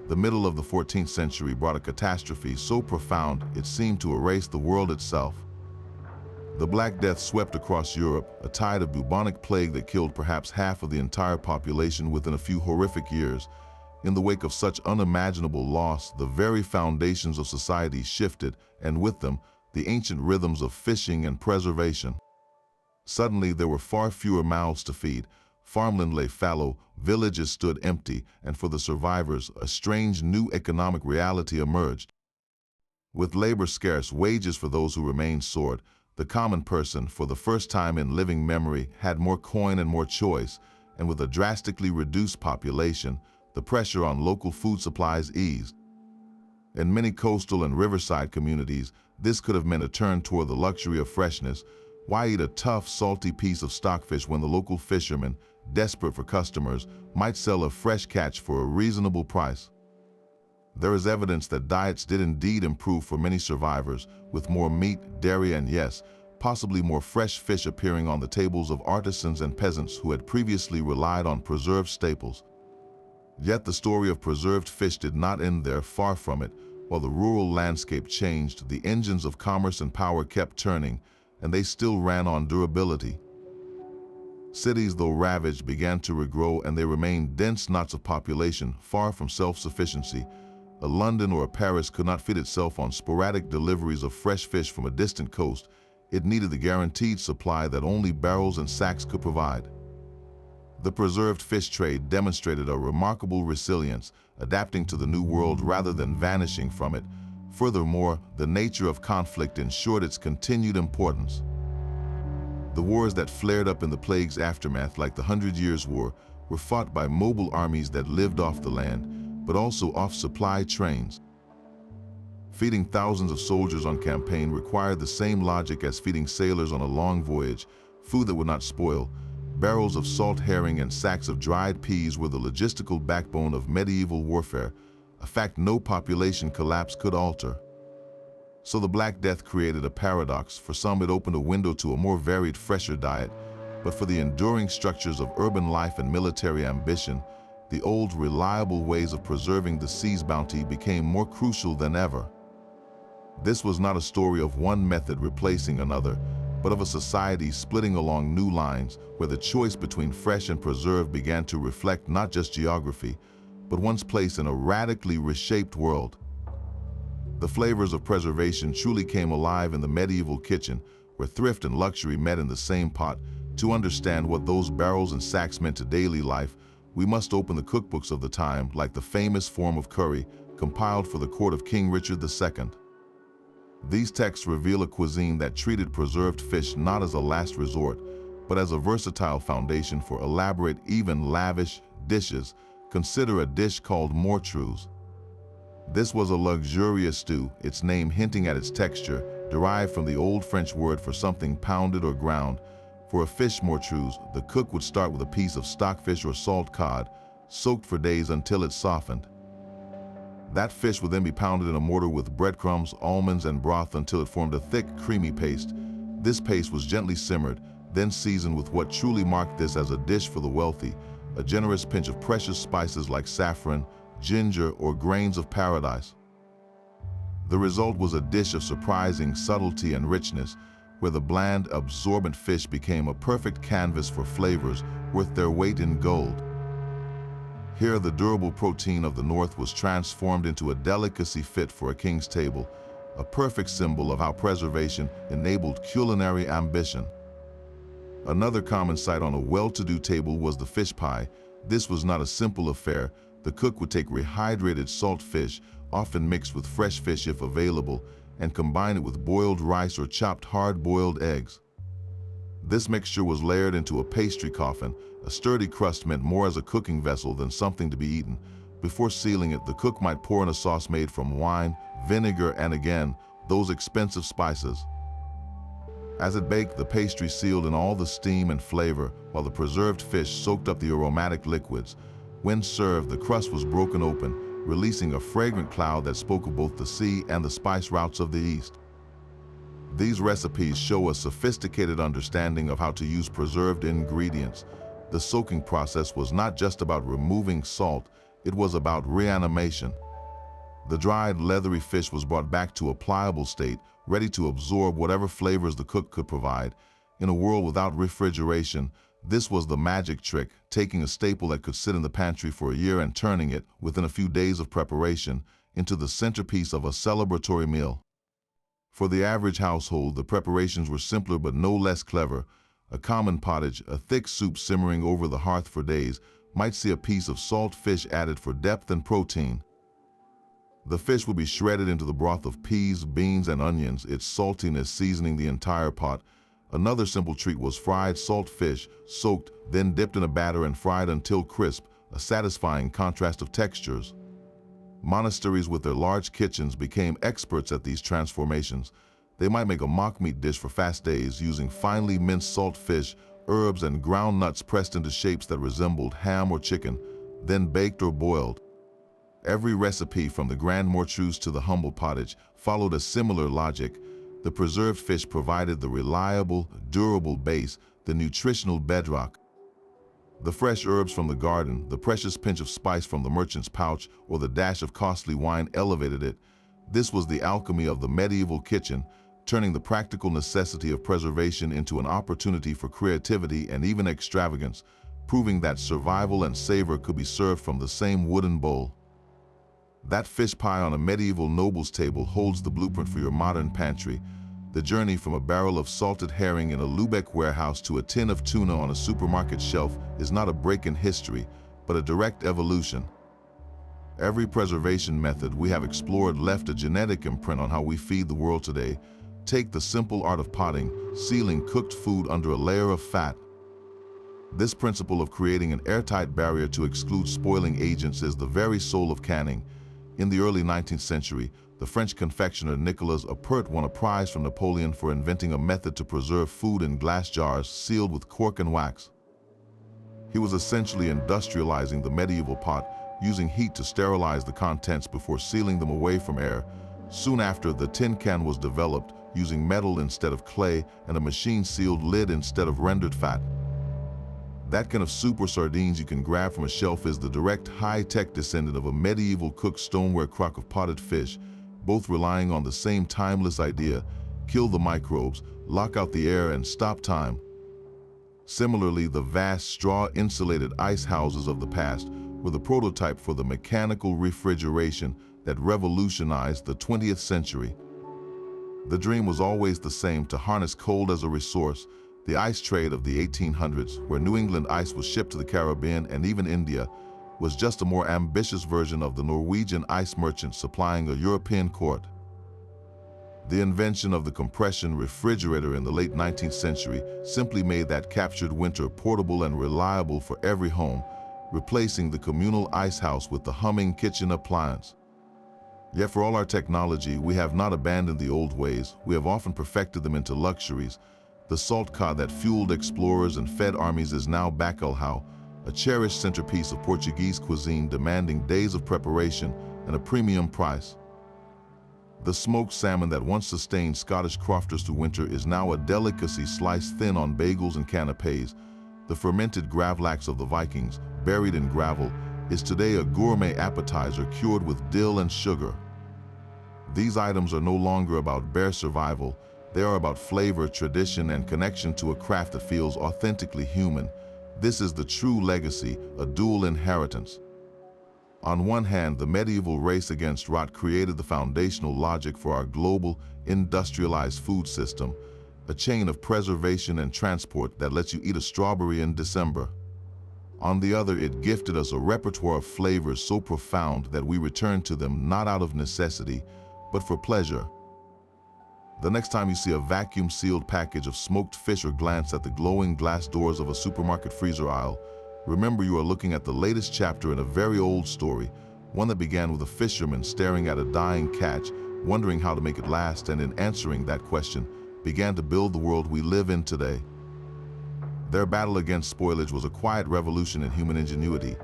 Speaker 1: The middle of the 14th century brought a catastrophe so profound it seemed to erase the world itself. The Black Death swept across Europe, a tide of bubonic plague that killed perhaps half of the entire population within a few horrific years. In the wake of such unimaginable loss, the very foundations of society shifted, and with them, the ancient rhythms of fishing and preservation. Suddenly, there were far fewer mouths to feed, farmland lay fallow, villages stood empty, and for the survivors, a strange new economic reality emerged. With labor scarce, wages for those who remained soared. The common person, for the first time in living memory, had more coin and more choice, and with a drastically reduced population, the pressure on local food supplies eased. In many coastal and riverside communities, this could have meant a turn toward the luxury of freshness. Why eat a tough, salty piece of stockfish when the local fishermen, desperate for customers, might sell a fresh catch for a reasonable price? There is evidence that diets did indeed improve for many survivors, with more meat, dairy, and yes, possibly more fresh fish appearing on the tables of artisans and peasants who had previously relied on preserved staples. Yet the story of preserved fish did not end there, far from it. While the rural landscape changed, the engines of commerce and power kept turning, and they still ran on durability. Cities, though ravaged, began to regrow, and they remained dense knots of population, far from self-sufficiency. A London or a Paris could not feed itself on sporadic deliveries of fresh fish from a distant coast. It needed the guaranteed supply that only barrels and sacks could provide. The preserved fish trade demonstrated a remarkable resilience, adapting to the new world rather than vanishing from it. Furthermore, the nature of conflict ensured its continued importance. The wars that flared up in the plague's aftermath, like the 100 Years' War, were fought by mobile armies that lived off the land, but also off supply trains. Feeding thousands of soldiers on campaign required the same logic as feeding sailors on a long voyage, food that would not spoil. Barrels of salt herring and sacks of dried peas were the logistical backbone of medieval warfare, a fact no population collapse could alter. So the Black Death created a paradox. For some, it opened a window to a more varied, fresher diet, but for the enduring structures of urban life and military ambition, the old, reliable ways of preserving the sea's bounty became more crucial than ever. This was not a story of one method replacing another, but of a society splitting along new lines, where the choice between fresh and preserved began to reflect not just geography, but one's place in a radically reshaped world. The flavors of preservation truly came alive in the medieval kitchen, where thrift and luxury met in the same pot. To understand what those barrels and sacks meant to daily life, we must open the cookbooks of the time, like the famous form of curry, compiled for the court of King Richard II. These texts reveal a cuisine that treated preserved fish not as a last resort, but as a versatile foundation for elaborate, even lavish, dishes. Consider a dish called mortreuse. This was a luxurious stew, its name hinting at its texture, derived from the Old French word for something pounded or ground. For a fish mortreuse, the cook would start with a piece of stockfish or salt cod, soaked for days until it softened. That fish would then be pounded in a mortar with breadcrumbs, almonds, and broth until it formed a thick, creamy paste. This paste was gently simmered, then seasoned with what truly marked this as a dish for the wealthy, a generous pinch of precious spices like saffron, ginger, or grains of paradise. The result was a dish of surprising subtlety and richness, where the bland, absorbent fish became a perfect canvas for flavors worth their weight in gold. Here, the durable protein of the North was transformed into a delicacy fit for a king's table, a perfect symbol of how preservation enabled culinary ambition. Another common sight on a well-to-do table was the fish pie. This was not a simple affair. The cook would take rehydrated salt fish, often mixed with fresh fish if available, and combine it with boiled rice or chopped hard-boiled eggs. This mixture was layered into a pastry coffin. A sturdy crust meant more as a cooking vessel than something to be eaten. Before sealing it, the cook might pour in a sauce made from wine, vinegar, and again, those expensive spices. As it baked, the pastry sealed in all the steam and flavor, while the preserved fish soaked up the aromatic liquids. When served, the crust was broken open, releasing a fragrant cloud that spoke of both the sea and the spice routes of the East. These recipes show a sophisticated understanding of how to use preserved ingredients. The soaking process was not just about removing salt, it was about reanimation. The dried, leathery fish was brought back to a pliable state, ready to absorb whatever flavors the cook could provide. In a world without refrigeration, this was the magic trick, taking a staple that could sit in the pantry for a year and turning it, within a few days of preparation, into the centerpiece of a celebratory meal. For the average household, the preparations were simpler but no less clever. A common pottage, a thick soup simmering over the hearth for days, might see a piece of salt fish added for depth and protein. The fish would be shredded into the broth of peas, beans, and onions, its saltiness seasoning the entire pot. Another simple treat was fried salt fish, soaked, then dipped in a batter and fried until crisp, a satisfying contrast of textures. Monasteries with their large kitchens became experts at these transformations. They might make a mock meat dish for fast days using finely minced salt fish, herbs, and ground nuts pressed into shapes that resembled ham or chicken, then baked or boiled. Every recipe, from the grand mortreuse to the humble pottage, followed a similar logic. The preserved fish provided the reliable, durable base, the nutritional bedrock. The fresh herbs from the garden, the precious pinch of spice from the merchant's pouch, or the dash of costly wine elevated it. This was the alchemy of the medieval kitchen, turning the practical necessity of preservation into an opportunity for creativity and even extravagance, proving that survival and savor could be served from the same wooden bowl. That fish pie on a medieval noble's table holds the blueprint for your modern pantry. The journey from a barrel of salted herring in a Lübeck warehouse to a tin of tuna on a supermarket shelf is not a break in history, but a direct evolution. Every preservation method we have explored left a genetic imprint on how we feed the world today. Take the simple art of potting, sealing cooked food under a layer of fat. This principle of creating an airtight barrier to exclude spoiling agents is the very soul of canning. In the early 19th century, the French confectioner Nicolas Appert won a prize from Napoleon for inventing a method to preserve food in glass jars sealed with cork and wax. He was essentially industrializing the medieval pot, using heat to sterilize the contents before sealing them away from air. Soon after, the tin can was developed, using metal instead of clay and a machine-sealed lid instead of rendered fat. That can of soup or sardines you can grab from a shelf is the direct high-tech descendant of a medieval cooked stoneware crock of potted fish, both relying on the same timeless idea: kill the microbes, lock out the air, and stop time. Similarly, the vast straw-insulated ice houses of the past were the prototype for the mechanical refrigeration that revolutionized the 20th century. The dream was always the same: to harness cold as a resource, The ice trade of the 1800s, where New England ice was shipped to the Caribbean and even India, was just a more ambitious version of the Norwegian ice merchant supplying a European court. The invention of the compression refrigerator in the late 19th century simply made that captured winter portable and reliable for every home, replacing the communal ice house with the humming kitchen appliance. Yet for all our technology, we have not abandoned the old ways. We have often perfected them into luxuries. The salt cod that fueled explorers and fed armies is now bacalhau, a cherished centerpiece of Portuguese cuisine demanding days of preparation and a premium price. The smoked salmon that once sustained Scottish crofters through winter is now a delicacy sliced thin on bagels and canapes. The fermented gravlax of the Vikings, buried in gravel, is today a gourmet appetizer cured with dill and sugar. These items are no longer about bare survival. They are about flavor, tradition, and connection to a craft that feels authentically human. This is the true legacy, a dual inheritance. On one hand, the medieval race against rot created the foundational logic for our global, industrialized food system, a chain of preservation and transport that lets you eat a strawberry in December. On the other, it gifted us a repertoire of flavors so profound that we return to them not out of necessity, but for pleasure. The next time you see a vacuum-sealed package of smoked fish or glance at the glowing glass doors of a supermarket freezer aisle, remember you are looking at the latest chapter in a very old story, one that began with a fisherman staring at a dying catch, wondering how to make it last, and in answering that question, began to build the world we live in today. Their battle against spoilage was a quiet revolution in human ingenuity.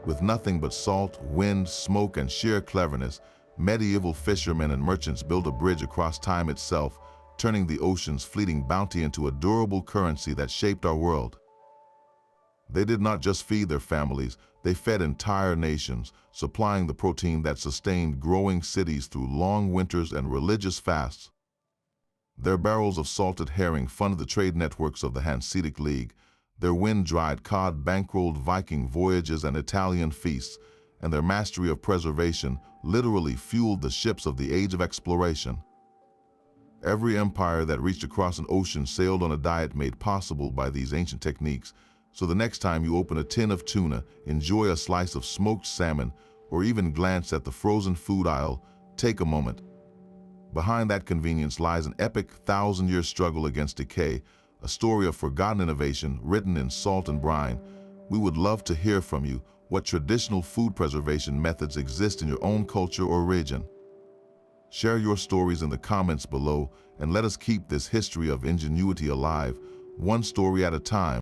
Speaker 1: With nothing but salt, wind, smoke, and sheer cleverness, medieval fishermen and merchants built a bridge across time itself, turning the ocean's fleeting bounty into a durable currency that shaped our world. They did not just feed their families, they fed entire nations, supplying the protein that sustained growing cities through long winters and religious fasts. Their barrels of salted herring funded the trade networks of the Hanseatic League. Their wind-dried cod bankrolled Viking voyages and Italian feasts, and their mastery of preservation literally fueled the ships of the age of exploration. Every empire that reached across an ocean sailed on a diet made possible by these ancient techniques. So the next time you open a tin of tuna, enjoy a slice of smoked salmon, or even glance at the frozen food aisle, take a moment. Behind that convenience lies an epic 1,000-year struggle against decay, a story of forgotten innovation written in salt and brine. We would love to hear from you. What traditional food preservation methods exist in your own culture or region? Share your stories in the comments below and let us keep this history of ingenuity alive, one story at a time.